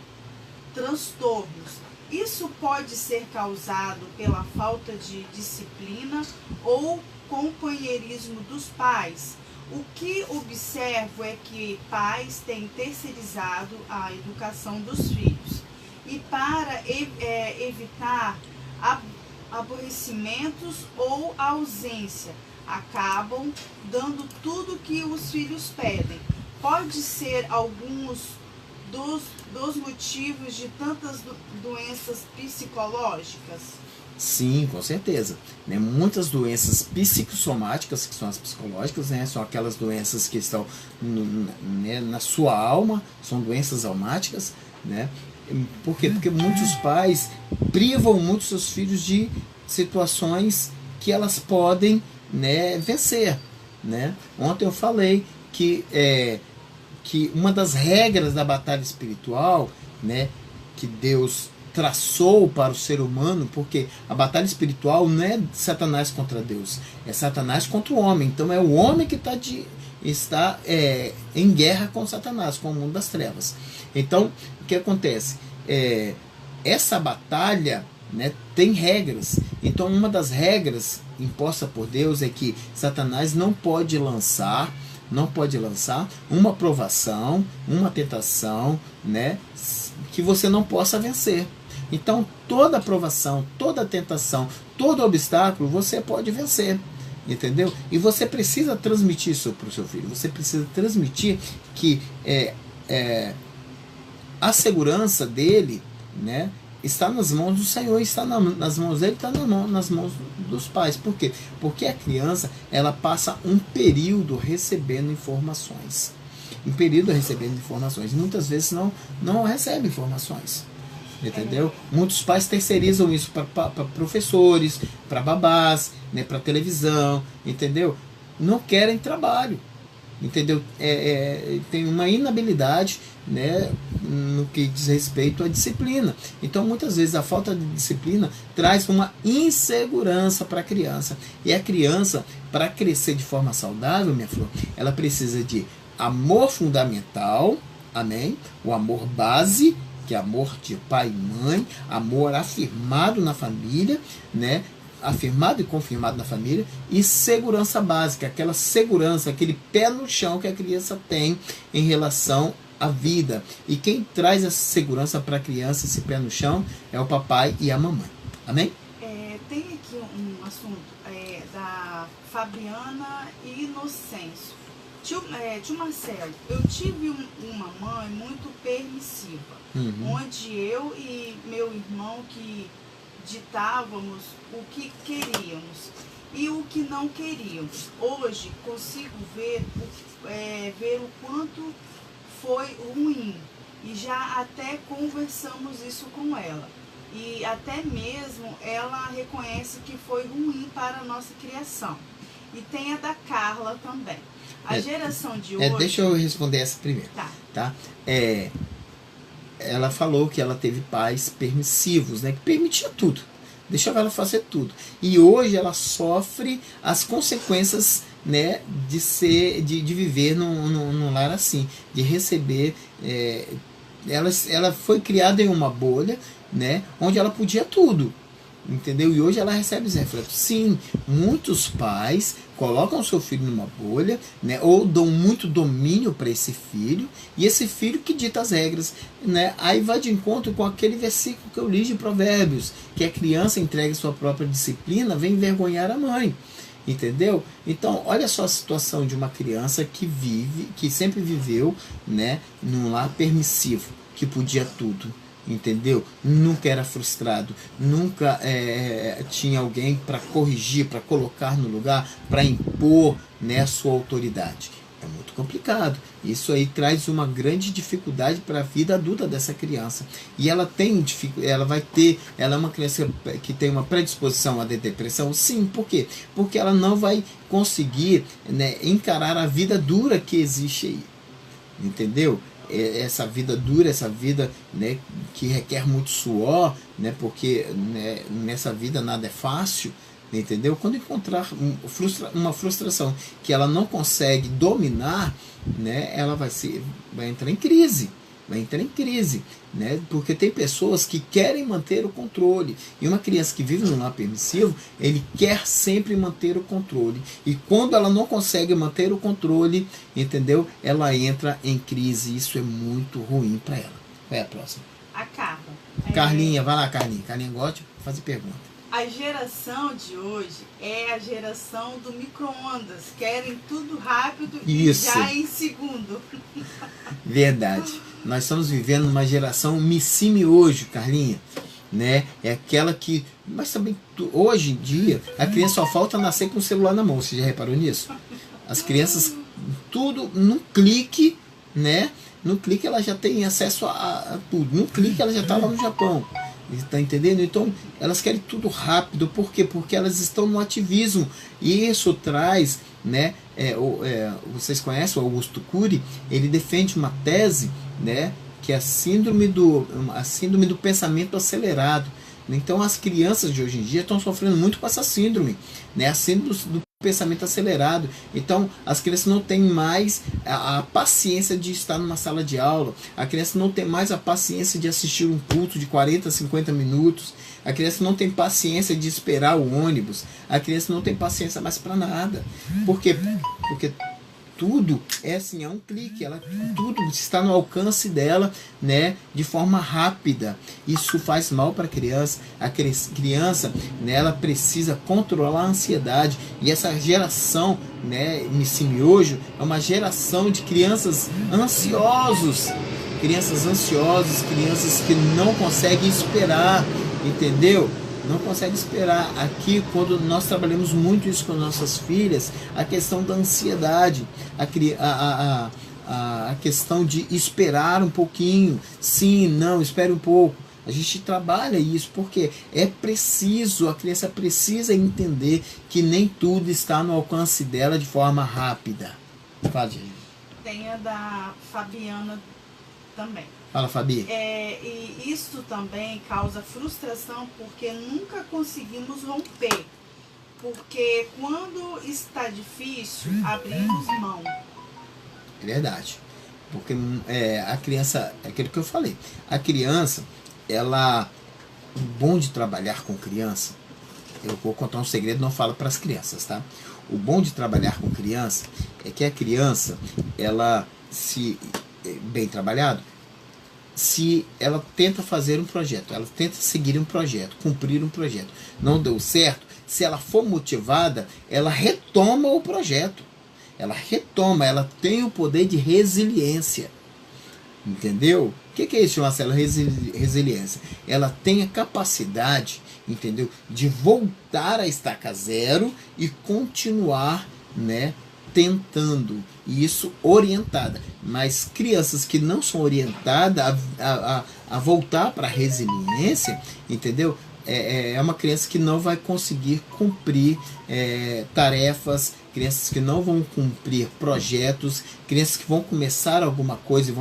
transtornos. Isso pode ser causado pela falta de disciplina ou companheirismo dos pais. O que observo é que pais têm terceirizado a educação dos filhos. E para evitar aborrecimentos ou ausência, acabam dando tudo que os filhos pedem. Pode ser alguns dos motivos de tantas doenças psicológicas? Sim, com certeza. Né? Muitas doenças psicossomáticas, que são as psicológicas, né? São aquelas doenças que estão né, na sua alma, são doenças almáticas. Né? Por quê? Porque muitos pais privam muito seus filhos de situações que elas podem, né, vencer. Né? Ontem eu falei que uma das regras da batalha espiritual, né, que Deus traçou para o ser humano, porque a batalha espiritual não é Satanás contra Deus, é Satanás contra o homem. Então é o homem que está em guerra com Satanás, com o mundo das trevas. Então, o que acontece? Essa batalha, né, tem regras. Então, uma das regras imposta por Deus é que Satanás não pode lançar uma provação, uma tentação, né, que você não possa vencer. Então, toda provação, toda tentação, todo obstáculo você pode vencer. Entendeu? E você precisa transmitir isso para o seu filho. Você precisa transmitir que a segurança dele, né, está nas mãos do Senhor, está nas mãos dele, está nas mãos dos pais. Por quê? Porque a criança, ela passa um período recebendo informações. Muitas vezes não recebe informações. Entendeu? Muitos pais terceirizam isso para professores, para babás, né, para televisão, entendeu? Não querem trabalho. Entendeu? Tem uma inabilidade, né, no que diz respeito à disciplina. Então, muitas vezes, a falta de disciplina traz uma insegurança para a criança. E a criança, para crescer de forma saudável, minha flor, ela precisa de amor fundamental, amém? O amor base, que é amor de pai e mãe, amor afirmado na família, né? Afirmado e confirmado na família, e segurança básica, aquela segurança, aquele pé no chão que a criança tem em relação à vida. E quem traz essa segurança para a criança, esse pé no chão, é o papai e a mamãe. Amém? Tem aqui um assunto da Fabiana Inocêncio. Tio Marcelo, eu tive uma mãe muito permissiva, onde eu e meu irmão que ditávamos o que queríamos e o que não queríamos. Hoje consigo ver o quanto foi ruim e já até conversamos isso com ela. E até mesmo ela reconhece que foi ruim para a nossa criação. E tem a da Carla também. A geração de hoje... Deixa eu responder essa primeiro. Tá? Ela falou que ela teve pais permissivos, né, que permitia tudo. Deixava ela fazer tudo. E hoje ela sofre as consequências, né, de viver num lar assim. De receber... ela foi criada em uma bolha, né, onde ela podia tudo. Entendeu? E hoje ela recebe os reflexos. Sim, muitos pais colocam o seu filho numa bolha, né, ou dão muito domínio para esse filho, e esse filho que dita as regras, né? Aí vai de encontro com aquele versículo que eu li de Provérbios, que a criança entregue sua própria disciplina, vem envergonhar a mãe. Entendeu? Então, olha só a situação de uma criança que sempre viveu, né, num lar permissivo, que podia tudo. Entendeu? Nunca era frustrado, nunca tinha alguém para corrigir, para colocar no lugar, para impor, né, a sua autoridade. É muito complicado. Isso aí traz uma grande dificuldade para a vida adulta dessa criança. E ela ela é uma criança que tem uma predisposição à depressão? Sim, por quê? Porque ela não vai conseguir, né, encarar a vida dura que existe aí. Entendeu? Essa vida dura, essa vida, né, que requer muito suor, né, porque, né, nessa vida nada é fácil, entendeu? Quando encontrar uma frustração que ela não consegue dominar, né, ela vai entrar em crise. Né? Porque tem pessoas que querem manter o controle. E uma criança que vive num lar permissivo, ele quer sempre manter o controle. E quando ela não consegue manter o controle, entendeu? Ela entra em crise. Isso é muito ruim para ela. Qual é a próxima? A Carla. Carlinha, vai lá, Carlinha. Carlinha gosta de fazer pergunta. A geração de hoje é a geração do micro-ondas. Querem tudo rápido Isso. e já em segundo. Verdade. Nós estamos vivendo uma geração me hoje, Carlinha. Né? É aquela que... Mas também, hoje em dia, a criança só falta nascer com o celular na mão. Você já reparou nisso? As crianças, tudo num clique, né? No clique ela já tem acesso a tudo. No clique ela já está lá no Japão. Está entendendo? Então elas querem tudo rápido. Por quê? Porque elas estão no ativismo. E isso traz, né? Vocês conhecem o Augusto Cury? Ele defende uma tese, né? Que é a síndrome do pensamento acelerado. Então as crianças de hoje em dia estão sofrendo muito com essa síndrome, né? A síndrome do pensamento acelerado. Então as crianças não têm mais a paciência de estar numa sala de aula, a criança não tem mais a paciência de assistir um culto de 40, 50 minutos, a criança não tem paciência de esperar o ônibus, a criança não tem paciência mais para nada. Por quê? Porque tudo é assim, é um clique, tudo está no alcance dela, né, de forma rápida. Isso faz mal para a criança. A criança, né, ela precisa controlar a ansiedade. E essa geração, né, miojo, é uma geração de crianças ansiosos, crianças que não conseguem esperar, entendeu? Não consegue esperar. Aqui, quando nós trabalhamos muito isso com nossas filhas, a questão da ansiedade, a questão de esperar um pouquinho, sim, não, espere um pouco. A gente trabalha isso porque é preciso, a criança precisa entender que nem tudo está no alcance dela de forma rápida. Fala, gente. Tem a da Fabiana também. Fala, Fabi. E isso também causa frustração porque nunca conseguimos romper. Porque quando está difícil, abrimos mão. É verdade. Porque a criança, é aquilo que eu falei. A criança, o bom de trabalhar com criança, eu vou contar um segredo, não falo para as crianças, tá? O bom de trabalhar com criança é que a criança, ela, se bem trabalhado, se ela tenta fazer um projeto, ela tenta seguir um projeto, cumprir um projeto, não deu certo, se ela for motivada, ela retoma o projeto. Ela retoma, ela tem o poder de resiliência. Entendeu? O que é isso, Marcelo? Resiliência. Ela tem a capacidade, entendeu, de voltar a estaca zero e continuar, né, tentando, e isso orientada. Mas crianças que não são orientadas a voltar para a resiliência, entendeu? É uma criança que não vai conseguir cumprir tarefas, crianças que não vão cumprir projetos, crianças que vão começar alguma coisa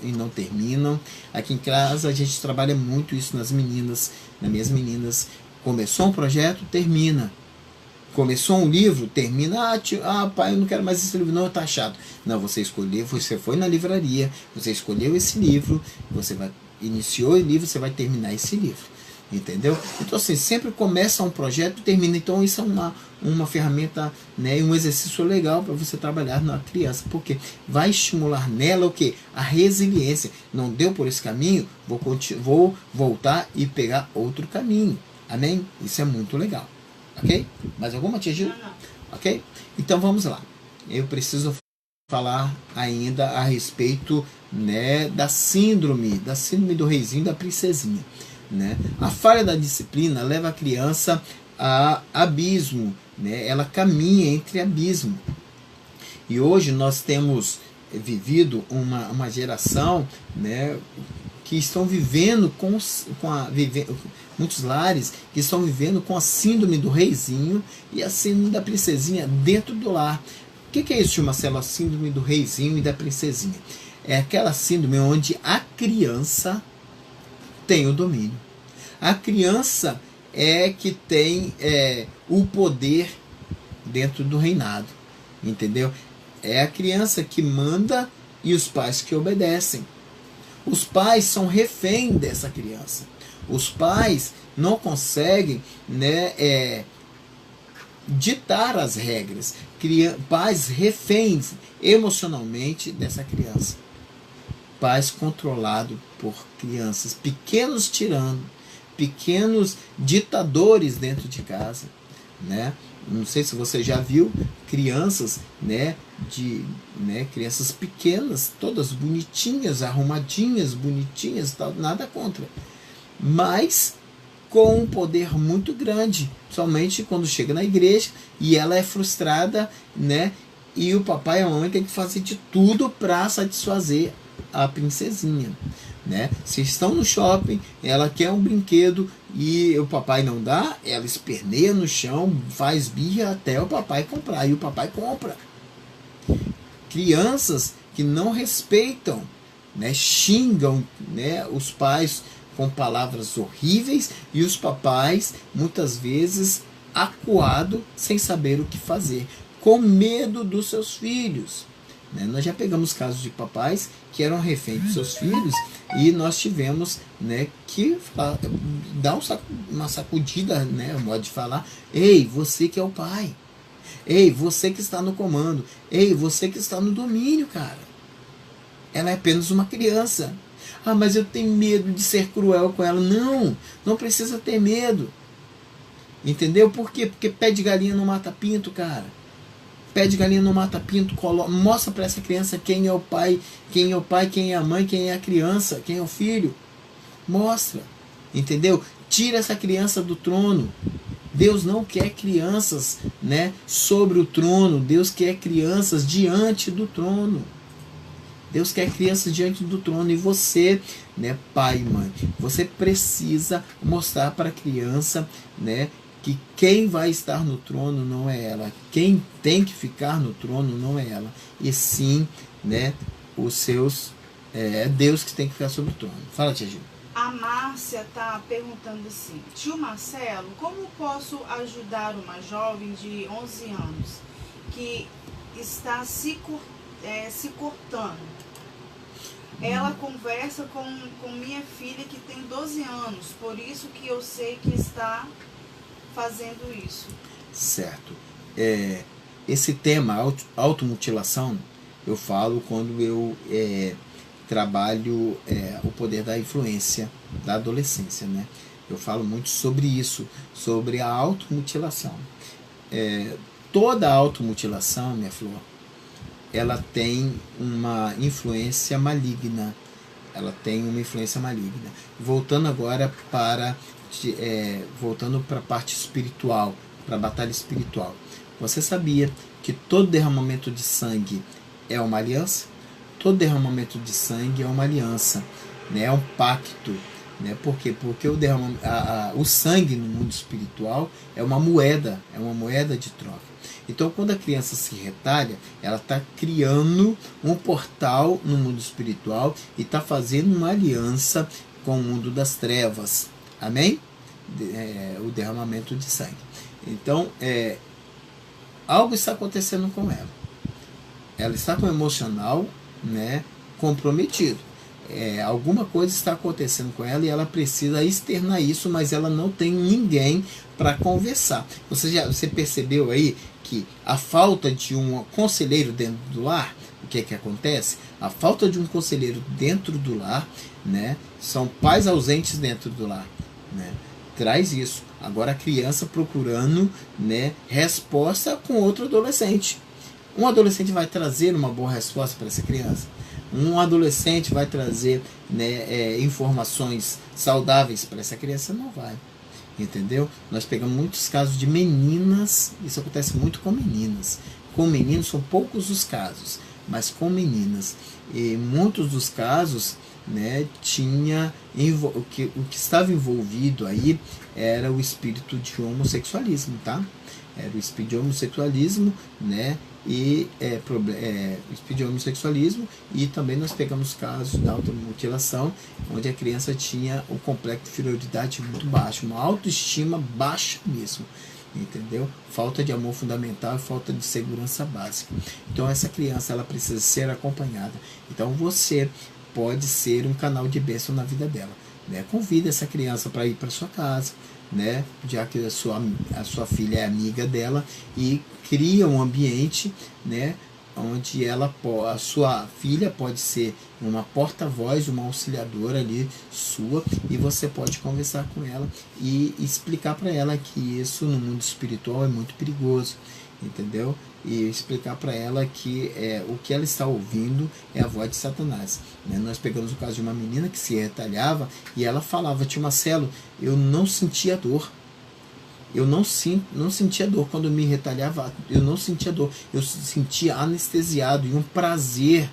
e não terminam. Aqui em casa a gente trabalha muito isso nas minhas meninas. Começou um projeto, termina. Começou um livro, termina. Pai, eu não quero mais esse livro, não, tá chato. Não, você escolheu, você foi na livraria, você escolheu esse livro, iniciou o livro, você vai terminar esse livro. Entendeu? Então, assim, sempre começa um projeto e termina. Então, isso é uma ferramenta, né, um exercício legal para você trabalhar na criança, porque vai estimular nela o quê? A resiliência. Não deu por esse caminho, vou voltar e pegar outro caminho. Amém? Isso é muito legal. Ok? Mais alguma, tia Gil? Não. Ok? Então, vamos lá. Eu preciso falar ainda a respeito, né, da síndrome do reizinho e da princesinha. Né? A falha da disciplina leva a criança a abismo, né? Ela caminha entre abismo. E hoje nós temos vivido uma geração, né, que estão vivendo muitos lares que estão vivendo com a síndrome do reizinho e a síndrome da princesinha dentro do lar. O que é isso, Marcelo? A síndrome do reizinho e da princesinha. É aquela síndrome onde a criança tem o domínio. A criança é que tem o poder dentro do reinado, entendeu? É a criança que manda e os pais que obedecem. Os pais são refém dessa criança. Os pais não conseguem, né, ditar as regras. Pais reféns emocionalmente dessa criança. Pais controlados por crianças, pequenos tiranos, pequenos ditadores dentro de casa, né? Não sei se você já viu crianças, crianças pequenas, todas bonitinhas, arrumadinhas, bonitinhas, tal, nada contra, mas com um poder muito grande, somente quando chega na igreja e ela é frustrada, né? E o papai e a mamãe tem que fazer de tudo para satisfazer a princesinha, né? Se estão no shopping, ela quer um brinquedo e o papai não dá, ela esperneia no chão, faz birra até o papai comprar, e o papai compra. Crianças que não respeitam, né? Xingam, né, os pais com palavras horríveis, e os papais muitas vezes acuado, sem saber o que fazer, com medo dos seus filhos, né? Nós já pegamos casos de papais que eram reféns dos seus filhos, e nós tivemos, né, que dar uma sacudida, né, modo de falar. Ei, você que é o pai, ei, você que está no comando, ei, você que está no domínio, cara, ela é apenas uma criança. Ah, mas eu tenho medo de ser cruel com ela. Não, não precisa ter medo. Entendeu? Por quê? Porque pé de galinha não mata pinto, cara. Pé de galinha não mata pinto. Mostra para essa criança quem é o pai, quem é a mãe, quem é a criança, quem é o filho. Mostra. Entendeu? Tira essa criança do trono. Deus não quer crianças, né, sobre o trono. Deus quer crianças diante do trono. Deus quer crianças diante do trono, e você, né, pai e mãe, você precisa mostrar para a criança, né, que quem vai estar no trono não é ela, quem tem que ficar no trono não é ela, e sim, né, é Deus que tem que ficar sobre o trono. Fala, tia Gil. A Márcia está perguntando assim: tio Marcelo, como posso ajudar uma jovem de 11 anos que está se cortando? Ela conversa com minha filha que tem 12 anos, por isso que eu sei que está fazendo isso. Certo. Esse tema, automutilação, eu falo quando eu trabalho o poder da influência da adolescência, né? Eu falo muito sobre isso, sobre a automutilação. Toda automutilação, minha flor, ela tem uma influência maligna. Ela tem uma influência maligna. Voltando agora para a parte espiritual, para a batalha espiritual. Você sabia que todo derramamento de sangue é uma aliança? Todo derramamento de sangue é uma aliança, né? É um pacto. Né? Por quê? Porque o sangue no mundo espiritual é uma moeda de troca. Então, quando a criança se retalha, ela está criando um portal no mundo espiritual e está fazendo uma aliança com o mundo das trevas. Amém? O derramamento de sangue. Então, algo está acontecendo com ela. Ela está com o emocional, né, comprometido. Alguma coisa está acontecendo com ela e ela precisa externar isso, mas ela não tem ninguém para conversar. Você percebeu aí que a falta de um conselheiro dentro do lar, o que é que acontece? A falta de um conselheiro dentro do lar, né, são pais ausentes dentro do lar, né, traz isso. Agora a criança procurando, né, resposta com outro adolescente. Um adolescente vai trazer uma boa resposta para essa criança? Um adolescente vai trazer, né, informações saudáveis para essa criança? Não vai. Entendeu? Nós pegamos muitos casos de meninas, isso acontece muito com meninas. Com meninos são poucos os casos, mas com meninas. E muitos dos casos, né, o que estava envolvido aí era o espírito de homossexualismo, tá? Era o espírito de homossexualismo, né? E o espírito de homossexualismo, e também nós pegamos casos da automutilação, onde a criança tinha um complexo de inferioridade muito baixo, uma autoestima baixa mesmo, entendeu? Falta de amor fundamental e falta de segurança básica. Então essa criança, ela precisa ser acompanhada. Então você pode ser um canal de bênção na vida dela, né? Convida essa criança para ir para sua casa, né? Já que a sua filha é amiga dela, e cria um ambiente, né, onde a sua filha pode ser uma porta-voz, uma auxiliadora ali sua, e você pode conversar com ela e explicar para ela que isso no mundo espiritual é muito perigoso, entendeu? E explicar para ela que o que ela está ouvindo é a voz de Satanás, né? Nós pegamos o caso de uma menina que se retalhava e ela falava: tio Marcelo, eu não sentia dor. Eu não sentia dor quando me retalhava, eu não sentia dor, eu sentia anestesiado e um prazer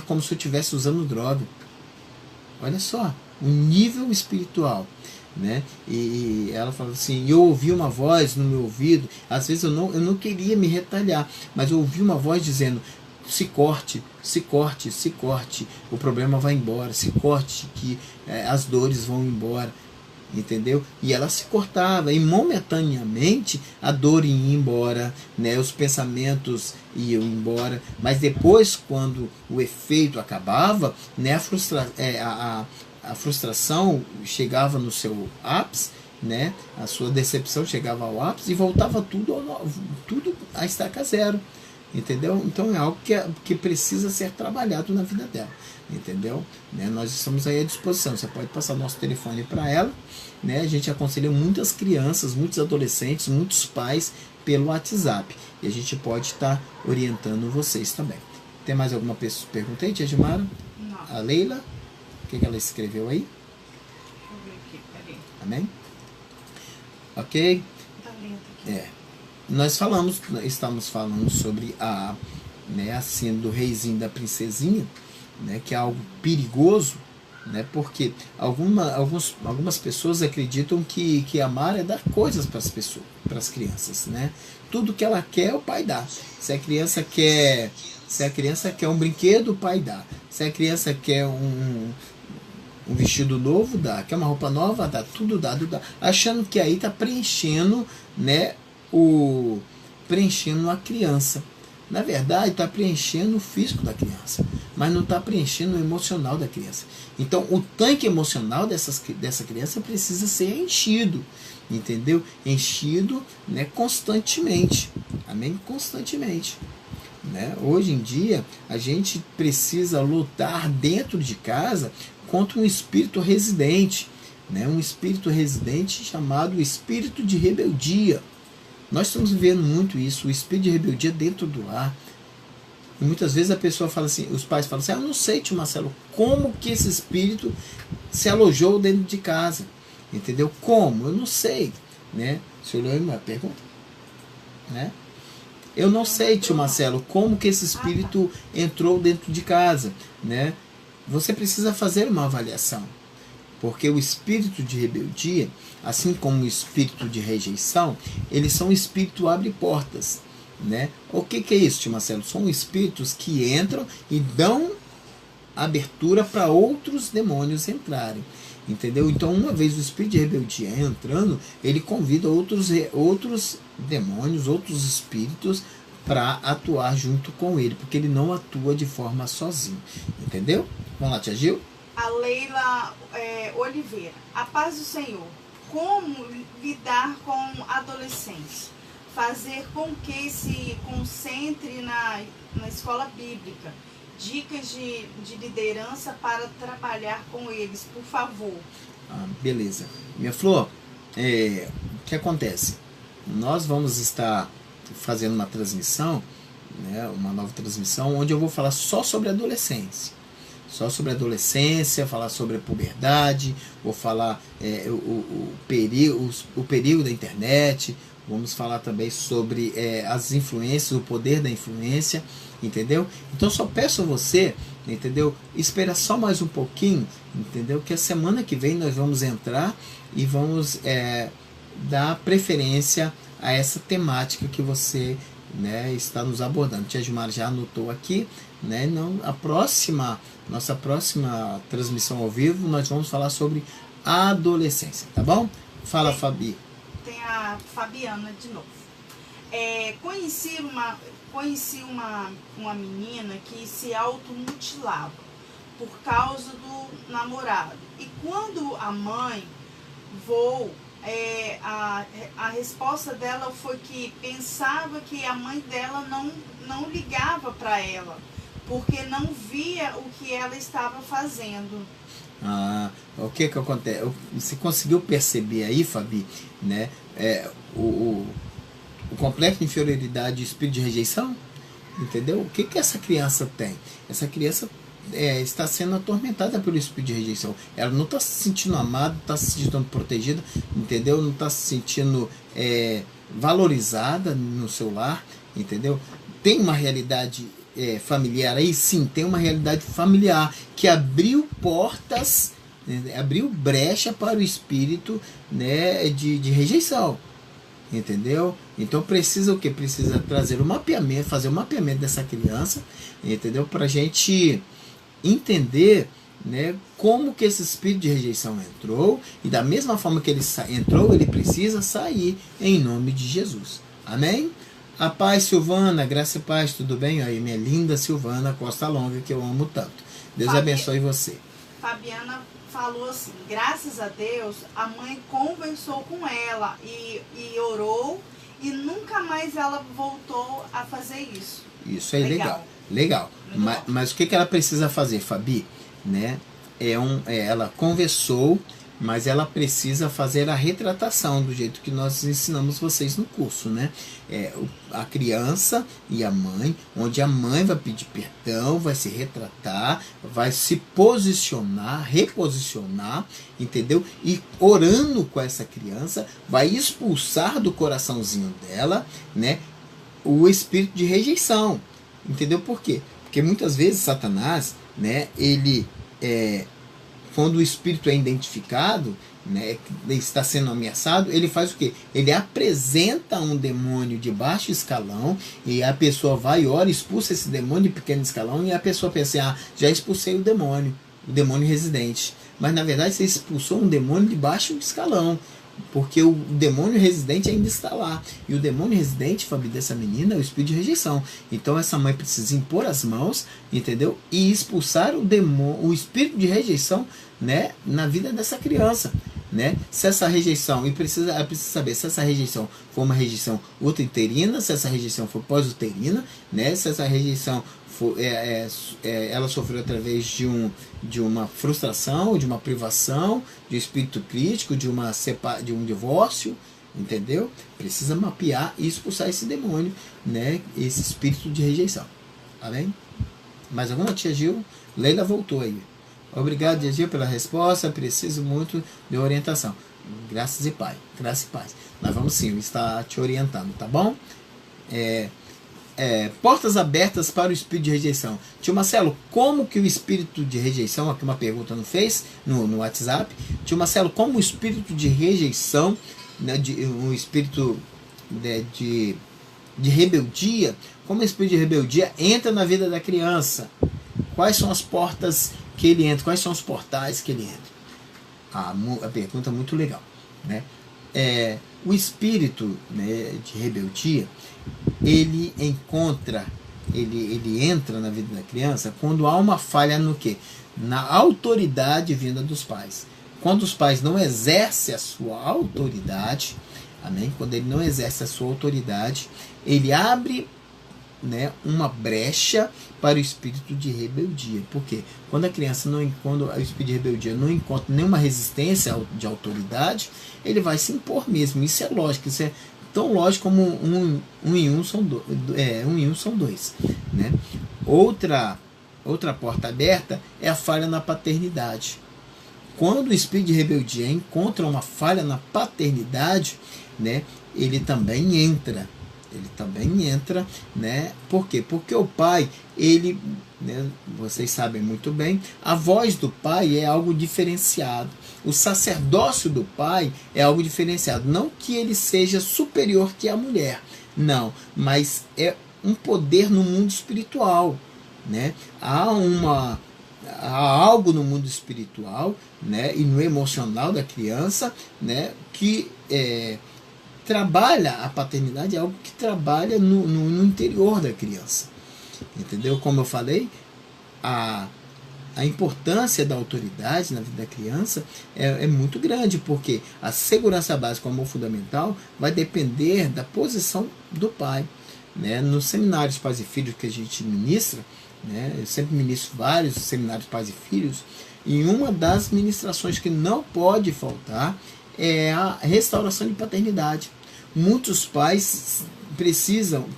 como se eu estivesse usando droga. Olha só, um nível espiritual, né? E ela falava assim, eu ouvi uma voz no meu ouvido, às vezes eu não queria me retalhar, mas eu ouvi uma voz dizendo: se corte, se corte, se corte, o problema vai embora, se corte que as dores vão embora. Entendeu? E ela se cortava e momentaneamente a dor ia embora, né? Os pensamentos iam embora, mas depois, quando o efeito acabava, né? A frustração chegava no seu ápice, né? A sua decepção chegava ao ápice e voltava tudo a estaca zero. Entendeu? Então é algo que precisa ser trabalhado na vida dela, entendeu? Né? Nós estamos aí à disposição, você pode passar nosso telefone para ela, né? A gente aconselha muitas crianças, muitos adolescentes, muitos pais pelo WhatsApp, e a gente pode estar orientando vocês também. Tem mais alguma pergunta aí, tia Gilmara? Não. A Leila, o que ela escreveu aí? Deixa eu ver aqui, peraí. Amém? Ok? Tá lento aqui. Nós estamos falando sobre a síndrome do reizinho da princesinha, né, que é algo perigoso, né, porque algumas pessoas acreditam que amar é dar coisas para as pessoas, para as crianças, né? Tudo que ela quer, o pai dá. Se a criança quer um brinquedo, o pai dá. Se a criança quer um vestido novo, dá. Quer uma roupa nova, dá. Tudo dá, tudo dá. Achando que aí está preenchendo, né, preenchendo a criança. Na verdade, está preenchendo o físico da criança, mas não está preenchendo o emocional da criança. Então, o tanque emocional dessa criança precisa ser enchido, entendeu? Enchido, né, constantemente. Amém? Constantemente. Né? Hoje em dia, a gente precisa lutar dentro de casa contra um espírito residente, né? Um espírito residente chamado espírito de rebeldia. Nós estamos vivendo muito isso, o espírito de rebeldia dentro do lar. E muitas vezes a pessoa fala assim, os pais falam assim: eu não sei, tio Marcelo, como que esse espírito se alojou dentro de casa. Entendeu? Como? Eu não sei. Né? O senhor olhou uma pergunta? Né? Eu não sei, tio Marcelo, como que esse espírito entrou dentro de casa. Né? Você precisa fazer uma avaliação. Porque o espírito de rebeldia, assim como o espírito de rejeição, eles são um espírito abre portas, né? O que é isso, tio Marcelo? São espíritos que entram e dão abertura para outros demônios entrarem, entendeu? Então, uma vez o espírito de rebeldia entrando, ele convida outros demônios, outros espíritos para atuar junto com ele, porque ele não atua de forma sozinho, entendeu? Vamos lá, tia Gil? A Leila Oliveira. A paz do Senhor. Como lidar com adolescentes? Fazer com que se concentre na escola bíblica. Dicas de liderança para trabalhar com eles, por favor. Beleza. Minha flor, o que acontece? Nós vamos estar fazendo uma transmissão, né, uma nova transmissão, onde eu vou falar só sobre adolescência. Só sobre adolescência, falar sobre a puberdade, vou falar o perigo da internet, vamos falar também sobre as influências, o poder da influência, entendeu? Então só peço a você, entendeu? Espera só mais um pouquinho, entendeu? Que a semana que vem nós vamos entrar e vamos dar preferência a essa temática que você, né, está nos abordando. Tia Gilmar já anotou aqui, né? Não, nossa próxima transmissão ao vivo nós vamos falar sobre adolescência, tá bom? Fala, Fabi. Tem a Fabiana de novo. Conheci uma menina que se automutilava por causa do namorado. E quando a mãe a resposta dela foi que pensava que a mãe dela não ligava para ela, porque não via o que ela estava fazendo. O que acontece? Você conseguiu perceber aí, Fabi, né? O complexo de inferioridade e o espírito de rejeição? Entendeu? O que essa criança tem? Essa criança está sendo atormentada pelo espírito de rejeição. Ela não está se sentindo amada, não está se sentindo protegida, entendeu? Não está se sentindo valorizada no seu lar, entendeu? Tem uma realidade familiar aí, sim, tem uma realidade familiar que abriu portas, né, abriu brecha para o espírito, né, de rejeição. Entendeu? Então precisa o que? Precisa trazer um mapeamento, fazer um mapeamento dessa criança, entendeu? Para a gente entender, né, como que esse espírito de rejeição entrou, e da mesma forma que ele entrou, ele precisa sair em nome de Jesus. Amém? A paz, Silvana, graça e paz, tudo bem? Aí, minha linda Silvana Costa Longa, que eu amo tanto. Deus abençoe você. Fabiana falou assim, graças a Deus, a mãe conversou com ela e orou, e nunca mais ela voltou a fazer isso. Isso aí, legal. Mas o que ela precisa fazer, Fabi? Né? Ela conversou, mas ela precisa fazer a retratação do jeito que nós ensinamos vocês no curso, né? A criança e a mãe, onde a mãe vai pedir perdão, vai se retratar, vai se posicionar, reposicionar, entendeu? E orando com essa criança, vai expulsar do coraçãozinho dela, né, o espírito de rejeição. Entendeu por quê? Porque muitas vezes Satanás, né, ele quando o espírito é identificado, né, está sendo ameaçado, ele faz o quê? Ele apresenta um demônio de baixo escalão, e a pessoa vai e ora, expulsa esse demônio de pequeno escalão, e a pessoa pensa assim, já expulsei o demônio residente. Mas na verdade você expulsou um demônio de baixo escalão, porque o demônio residente ainda está lá. E o demônio residente, Fabi, dessa menina é o espírito de rejeição. Então essa mãe precisa impor as mãos, entendeu? E expulsar o espírito de rejeição, né, na vida dessa criança. Né? Se essa rejeição, e precisa saber se essa rejeição for uma rejeição uterina, se essa rejeição for pós-uterina, né? Se essa rejeição for, ela sofreu através de uma frustração, de uma privação, de um espírito crítico, de um divórcio, entendeu? Precisa mapear e expulsar esse demônio, né? Esse espírito de rejeição. Tá bem? Mais alguma, tia Gil? Leila voltou aí. Obrigado, tia Gil, pela resposta. Preciso muito de orientação. Graças e paz. Graça e paz. Nós vamos sim estar te orientando, tá bom? Portas abertas para o espírito de rejeição. Tio Marcelo, como que o espírito de rejeição, aqui uma pergunta no no WhatsApp. Tio Marcelo, como o espírito de rejeição, né, um espírito de rebeldia, como o espírito de rebeldia entra na vida da criança? Quais são as portas que ele entra? Quais são os portais que ele entra? A pergunta é muito legal, né? O espírito, né, de rebeldia, ele entra na vida da criança quando há uma falha no quê? Na autoridade vinda dos pais. Quando os pais não exercem a sua autoridade, amém? Quando ele não exerce a sua autoridade, ele abre, né, uma brecha para o espírito de rebeldia. Por quê? Quando o espírito de rebeldia não encontra nenhuma resistência de autoridade, ele vai se impor mesmo. Isso é lógico, isso é tão lógico como um e um são dois, né? Outra porta aberta é a falha na paternidade. Quando o espírito de rebeldia encontra uma falha na paternidade, né, ele também entra, né? Por quê? Porque o pai, né, vocês sabem muito bem, a voz do pai é algo diferenciado. O sacerdócio do pai é algo diferenciado. Não que ele seja superior que a mulher, não, mas é um poder no mundo espiritual, né? Há algo no mundo espiritual, né, e no emocional da criança, né, que trabalha a paternidade, é algo que trabalha no interior da criança. Entendeu? Como eu falei, a importância da autoridade na vida da criança é muito grande, porque a segurança básica, o amor fundamental, vai depender da posição do pai. né, nos seminários Pais e Filhos que a gente ministra, né, eu sempre ministro vários seminários Pais e Filhos, e uma das ministrações que não pode faltar é a restauração de paternidade. Muitos pais precisavam,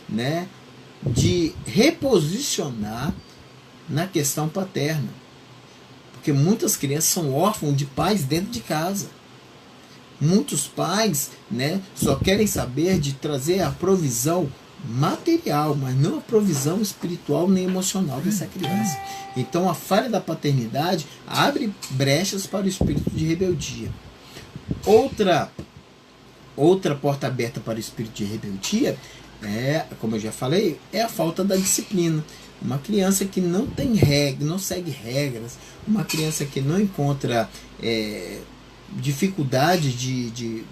né, de reposicionar na questão paterna, porque muitas crianças são órfãos de pais dentro de casa. Muitos pais, né, só querem saber de trazer a provisão material, mas não a provisão espiritual nem emocional dessa criança. Então a falha da paternidade abre brechas para o espírito de rebeldia. Outra porta aberta para o espírito de rebeldia é, como eu já falei, é a falta da disciplina. Uma criança que não tem regra, não segue regras, uma criança que não encontra dificuldade de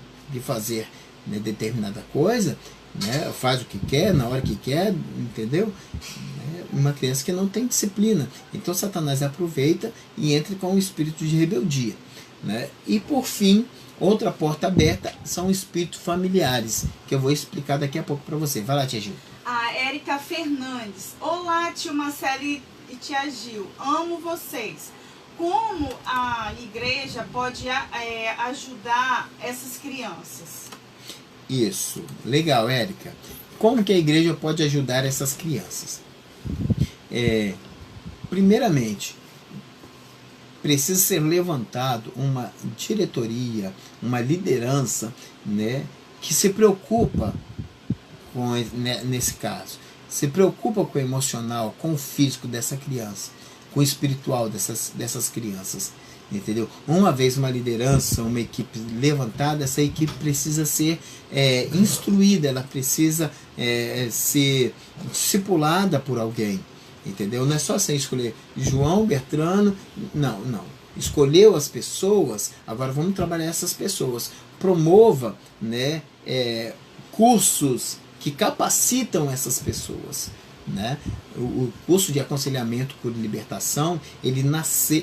fazer, né, determinada coisa, né, faz o que quer, na hora que quer, entendeu? Uma criança que não tem disciplina. Então Satanás aproveita e entra com o espírito de rebeldia, né? E por fim, outra porta aberta são espíritos familiares, que eu vou explicar daqui a pouco para você. Vai lá, tia Gil. A Érica Fernandes. Olá, tio Marcelo e tia Gil. Amo vocês. Como a igreja pode ajudar essas crianças? Isso, legal, Érica. Como que a igreja pode ajudar essas crianças? Primeiramente, precisa ser levantado uma diretoria, uma liderança, né, que se preocupa com, nesse caso, se preocupa com o emocional, com o físico dessa criança, com o espiritual dessas crianças, entendeu? Uma vez uma liderança, uma equipe levantada, essa equipe precisa ser instruída, ela precisa ser discipulada por alguém, entendeu? Não é só você escolher João, Bertrano, não. Escolheu as pessoas, agora vamos trabalhar essas pessoas. Promova, né, cursos que capacitam essas pessoas, né? O curso de aconselhamento por libertação, ele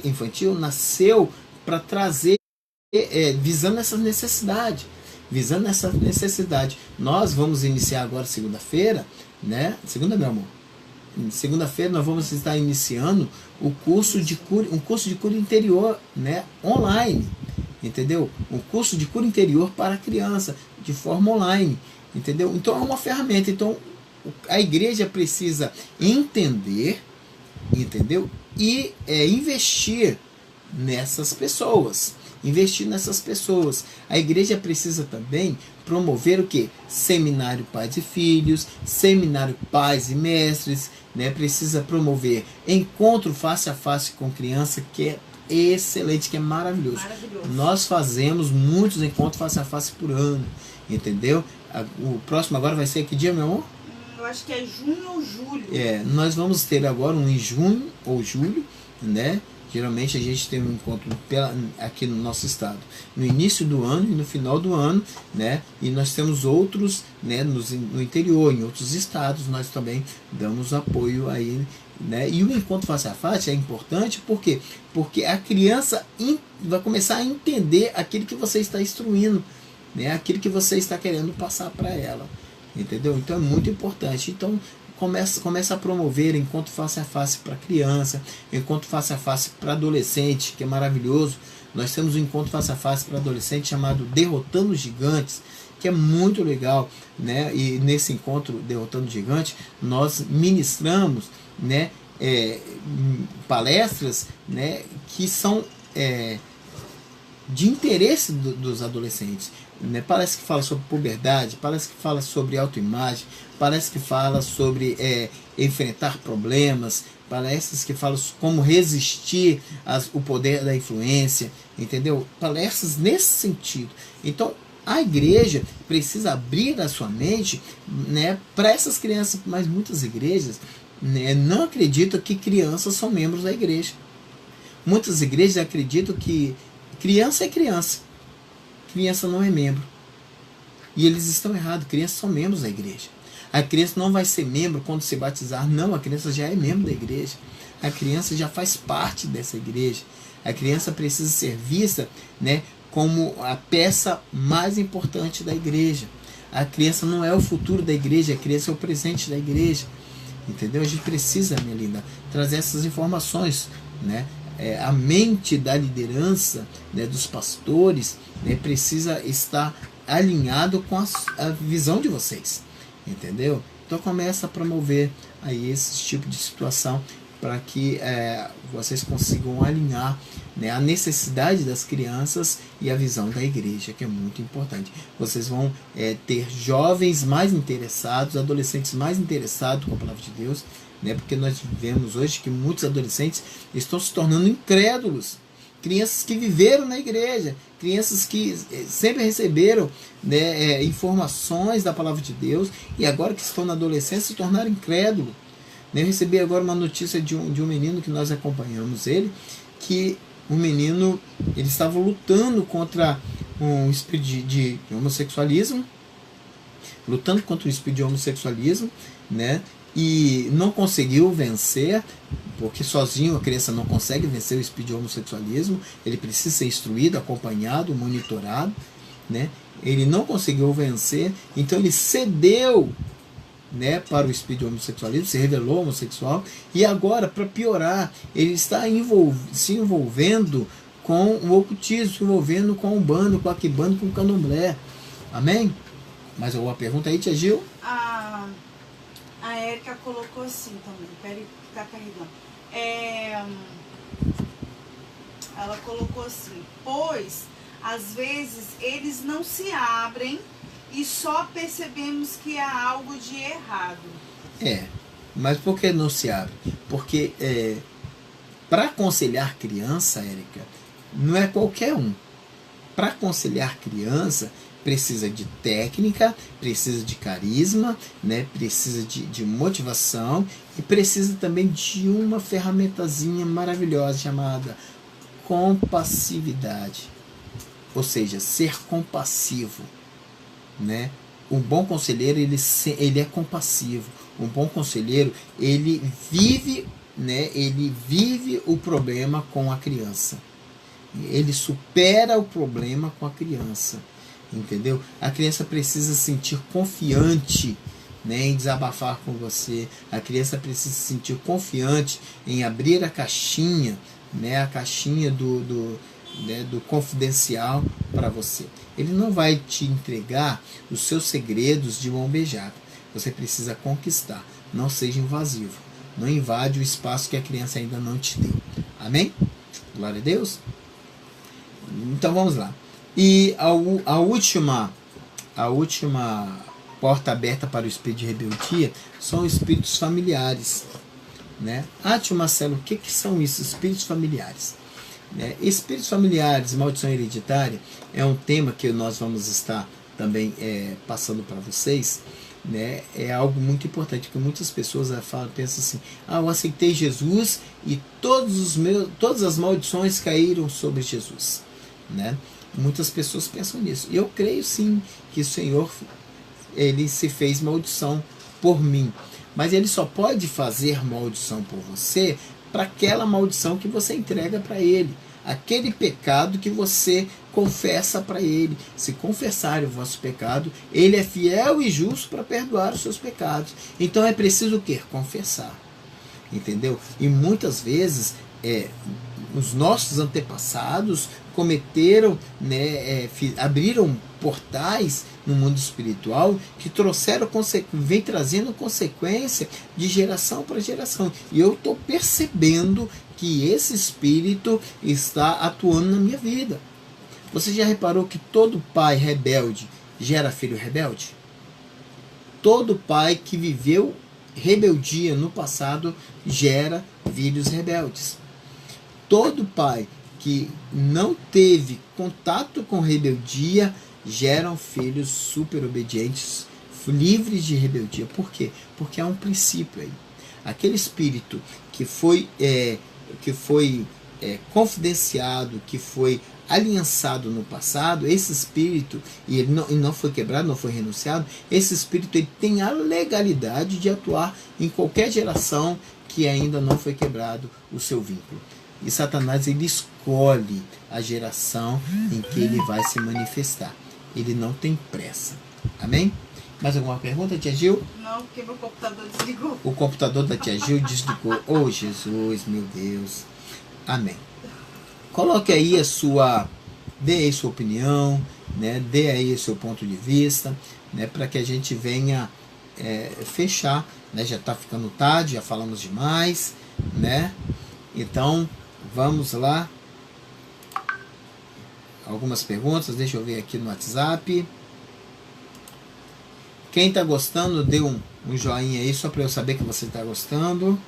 infantil nasceu para trazer, visando essa necessidade. Nós vamos iniciar agora segunda-feira, né? Segunda-feira nós vamos estar iniciando um curso de cura interior, né, online, entendeu? Um curso de cura interior para a criança, de forma online, entendeu? Então é uma ferramenta. Então a igreja precisa entender, entendeu? E investir nessas pessoas. A igreja precisa também promover o quê? Seminário Pais e Filhos, seminário Pais e Mestres, né? Precisa promover encontro face a face com criança, que é excelente, que é maravilhoso. Nós fazemos muitos encontros face a face por ano, entendeu? O próximo agora vai ser que dia, meu amor? Eu acho que é junho ou julho. Nós vamos ter agora um em junho ou julho, né? Geralmente a gente tem um encontro aqui no nosso estado no início do ano e no final do ano, né? E nós temos outros, né, no interior, em outros estados, nós também damos apoio aí, né? E o encontro face a face é importante, por quê? Porque a criança vai começar a entender aquilo que você está instruindo, né? Aquilo que você está querendo passar para ela, entendeu? Então é muito importante. Então começa a promover encontro face a face para criança, encontro face a face para adolescente, que é maravilhoso. Nós temos um encontro face a face para adolescente chamado Derrotando Gigantes, que é muito legal, né? E nesse encontro Derrotando Gigantes nós ministramos, né, palestras, né, que são de interesse dos adolescentes, né? Parece que fala sobre puberdade, parece que fala sobre autoimagem, parece que fala sobre enfrentar problemas, palestras que falam como resistir o poder da influência, entendeu? Palestras nesse sentido. Então a igreja precisa abrir a sua mente, né, para essas crianças, mas muitas igrejas, né, não acreditam que crianças são membros da igreja. Muitas igrejas acreditam que criança é criança, criança não é membro. E eles estão errados, crianças são membros da igreja. A criança não vai ser membro quando se batizar, não, a criança já é membro da igreja. A criança já faz parte dessa igreja. A criança precisa ser vista, né, como a peça mais importante da igreja. A criança não é o futuro da igreja, a criança é o presente da igreja. Entendeu? A gente precisa, minha linda, trazer essas informações, né? A mente da liderança, né, dos pastores, né, precisa estar alinhado com a visão de vocês. Entendeu? Então começa a promover aí esse tipo de situação para que vocês consigam alinhar, né, a necessidade das crianças e a visão da igreja, que é muito importante. Vocês vão ter jovens mais interessados, adolescentes mais interessados com a palavra de Deus, né, porque nós vemos hoje que muitos adolescentes estão se tornando incrédulos. Crianças que viveram na igreja, crianças que sempre receberam, né, informações da palavra de Deus e agora que estão na adolescência se tornaram incrédulos. Eu recebi agora uma notícia de um menino que nós acompanhamos ele, que o menino ele estava lutando contra um espírito de homossexualismo, né? E não conseguiu vencer, porque sozinho a criança não consegue vencer o espírito de homossexualismo, ele precisa ser instruído, acompanhado, monitorado, né? Ele não conseguiu vencer, então ele cedeu, né, para o espírito de homossexualismo, se revelou homossexual, e agora, para piorar, ele está se envolvendo com o ocultismo, se envolvendo com o bando, com a quimbanda, com o candomblé. Amém? Mais alguma pergunta aí, tia Gil? A Érica colocou assim também, peraí, tá carregando. Ela colocou assim, pois às vezes eles não se abrem e só percebemos que há algo de errado. Mas por que não se abre? Porque para aconselhar criança, Érica, não é qualquer um. Para aconselhar criança, precisa de técnica, precisa de carisma, né? Precisa de motivação e precisa também de uma ferramentazinha maravilhosa chamada compassividade. Ou seja, ser compassivo, né? Um bom conselheiro ele é compassivo. Um bom conselheiro ele vive, né? Ele vive o problema com a criança. Ele supera o problema com a criança. Entendeu? A criança precisa se sentir confiante, né, em desabafar com você. A criança precisa se sentir confiante em abrir a caixinha, né, a caixinha do confidencial para você. Ele não vai te entregar os seus segredos de mão beijada. Você precisa conquistar. Não seja invasivo. Não invade o espaço que a criança ainda não te deu. Amém? Glória a Deus. Então vamos lá. E a última porta aberta para o espírito de rebeldia são os espíritos familiares, né? Tio Marcelo, o que são esses espíritos familiares? Espíritos familiares, maldição hereditária, é um tema que nós vamos estar também passando para vocês, né? É algo muito importante, porque muitas pessoas pensam assim, eu aceitei Jesus e todas as maldições caíram sobre Jesus, né? Muitas pessoas pensam nisso. E eu creio sim que o Senhor ele se fez maldição por mim. Mas ele só pode fazer maldição por você para aquela maldição que você entrega para ele. Aquele pecado que você confessa para ele. Se confessar o vosso pecado, ele é fiel e justo para perdoar os seus pecados. Então é preciso o quê? Confessar. Entendeu? E muitas vezes os nossos antepassados cometeram, né, abriram portais no mundo espiritual que vem trazendo consequência de geração para geração. E eu estou percebendo que esse espírito está atuando na minha vida. Você já reparou que todo pai rebelde gera filho rebelde? Todo pai que viveu rebeldia no passado gera filhos rebeldes. Todo pai que não teve contato com rebeldia geram filhos super obedientes, livres de rebeldia. Por quê? Porque há um princípio aí. Aquele espírito que foi confidenciado, que foi aliançado no passado, esse espírito, e ele não foi quebrado, não foi renunciado, esse espírito ele tem a legalidade de atuar em qualquer geração que ainda não foi quebrado o seu vínculo. E Satanás ele escolhe a geração em que ele vai se manifestar. Ele não tem pressa. Amém? Mais alguma pergunta, tia Gil? Não, porque meu computador desligou. O computador da tia Gil desligou. Oh, Jesus, meu Deus. Amém. Coloque aí dê aí sua opinião, né? Dê aí o seu ponto de vista, né? Para que a gente venha fechar, né? Já está ficando tarde, já falamos demais, né? Então, vamos lá. Algumas perguntas, deixa eu ver aqui no WhatsApp. Quem está gostando, dê um joinha aí, só para eu saber que você está gostando,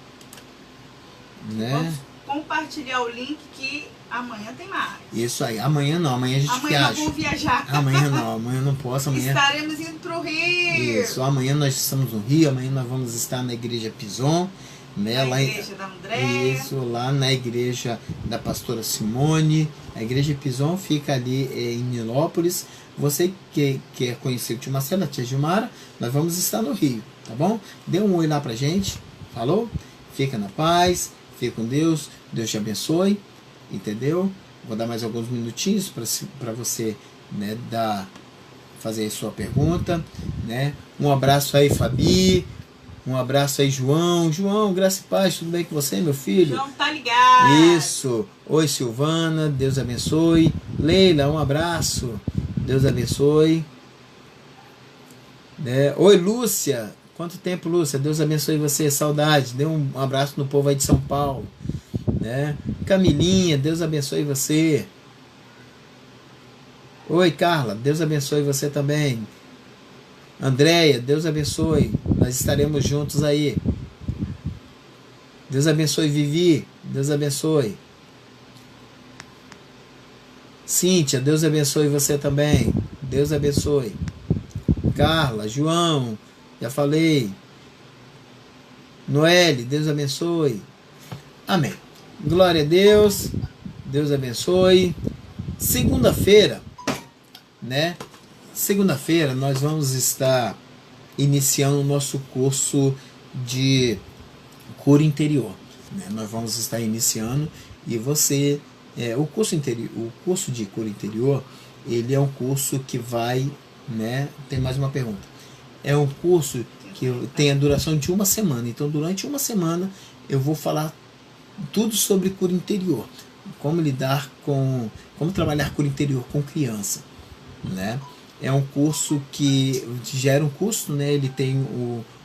né? Vamos compartilhar o link que amanhã tem mais. Isso aí, amanhã não, amanhã a gente viaja. Amanhã eu vou viajar. Amanhã não posso, amanhã... Estaremos indo para o Rio. Isso, amanhã nós estamos no Rio, amanhã nós vamos estar na Igreja Pison, né? Na igreja da Andréia. Isso, lá na igreja da pastora Simone. A igreja Pison fica ali em Nilópolis. Você que quer conhecer o tio Marcelo, a tia Gilmara, nós vamos estar no Rio, tá bom? Dê um oi lá pra gente, falou? Fica na paz, fica com Deus, Deus te abençoe, entendeu? Vou dar mais alguns minutinhos para você, né, fazer a sua pergunta, né? Um abraço aí, Fabi. Um abraço aí, João. João, graça e paz, tudo bem com você, meu filho? João tá ligado. Isso. Oi, Silvana, Deus abençoe. Leila, um abraço. Deus abençoe. Oi, Lúcia. Quanto tempo, Lúcia? Deus abençoe você. Saudade. Dê um abraço no povo aí de São Paulo. Né? Camilinha, Deus abençoe você. Oi, Carla. Deus abençoe você também. Andréia, Deus abençoe. Nós estaremos juntos aí. Deus abençoe, Vivi. Deus abençoe. Cíntia, Deus abençoe você também. Deus abençoe. Carla, João, já falei. Noelle, Deus abençoe. Amém. Glória a Deus. Deus abençoe. Segunda-feira, né? Segunda-feira nós vamos estar iniciando o nosso curso de cura interior, né? Nós vamos estar iniciando e você... o curso de cura interior, ele é um curso que vai, né? Tem mais uma pergunta. É um curso que tem a duração de uma semana. Então, durante uma semana, eu vou falar tudo sobre cura interior. Como trabalhar cura interior com criança, né? É um curso que gera um custo, né? Ele tem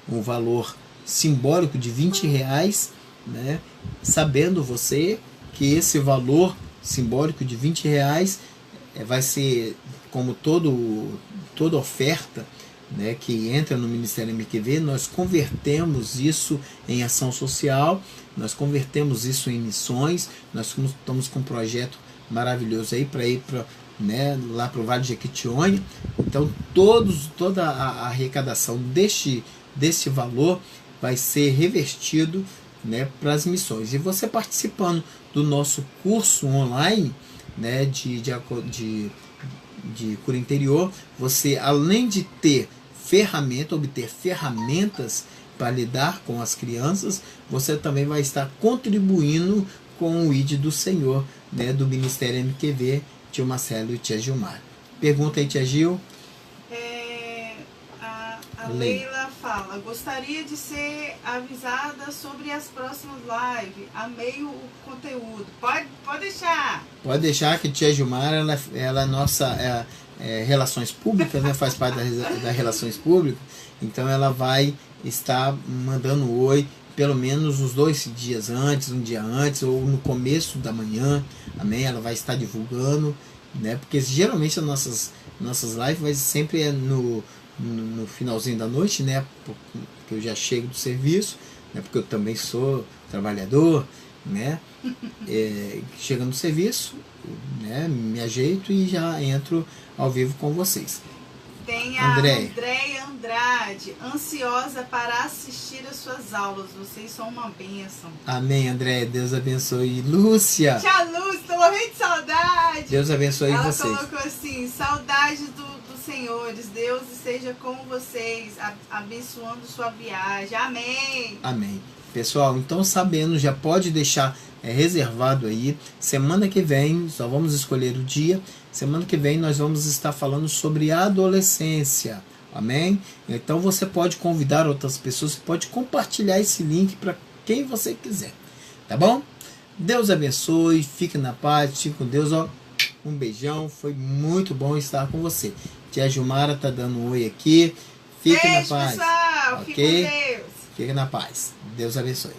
um valor simbólico de R$20, né? Sabendo você que esse valor simbólico de R$20 vai ser, como toda oferta, né, que entra no Ministério MQV, nós convertemos isso em ação social, nós convertemos isso em missões. Nós estamos com um projeto maravilhoso aí para ir lá para o Vale de Jequitinhonha. Então toda a arrecadação deste valor vai ser revertido, né, para as missões. E você participando do nosso curso online, né, de cura interior, você, além de obter ferramentas para lidar com as crianças, você também vai estar contribuindo com o ID do Senhor, né, do Ministério MQV, tio Marcelo e tia Gilmar. Pergunta aí, tia Gil. A Leila fala: gostaria de ser avisada sobre as próximas lives. Amei o conteúdo. Pode deixar. Pode deixar, que tia Gilmar ela é nossa relações públicas, né, faz parte das relações públicas. Então ela vai estar mandando oi pelo menos uns 2 dias antes, um dia antes, ou no começo da manhã. Amém? Ela vai estar divulgando, né? Porque geralmente as nossas lives vai sempre no finalzinho da noite, né? Porque eu já chego do serviço, né? Porque eu também sou trabalhador, né? Chego no serviço, né? Me ajeito e já entro ao vivo com vocês. Tem a Andréia Andrade, ansiosa para assistir as suas aulas. Vocês são uma bênção. Amém, Andréia. Deus abençoe. Lúcia. Tia Lúcia, tô morrendo de saudade. Deus abençoe vocês. Ela colocou assim: saudade dos senhores. Deus esteja com vocês, abençoando sua viagem. Amém. Amém. Pessoal, então sabendo, já pode deixar reservado aí. Semana que vem, só vamos escolher o dia. Semana que vem nós vamos estar falando sobre adolescência. Amém? Então você pode convidar outras pessoas, você pode compartilhar esse link para quem você quiser. Tá bom? Deus abençoe, fique na paz, fique com Deus. Ó, um beijão, foi muito bom estar com você. Tia Gilmara tá dando um oi aqui. Fique na paz. Pessoal, ok? fique com Deus. Fique na paz. Deus abençoe.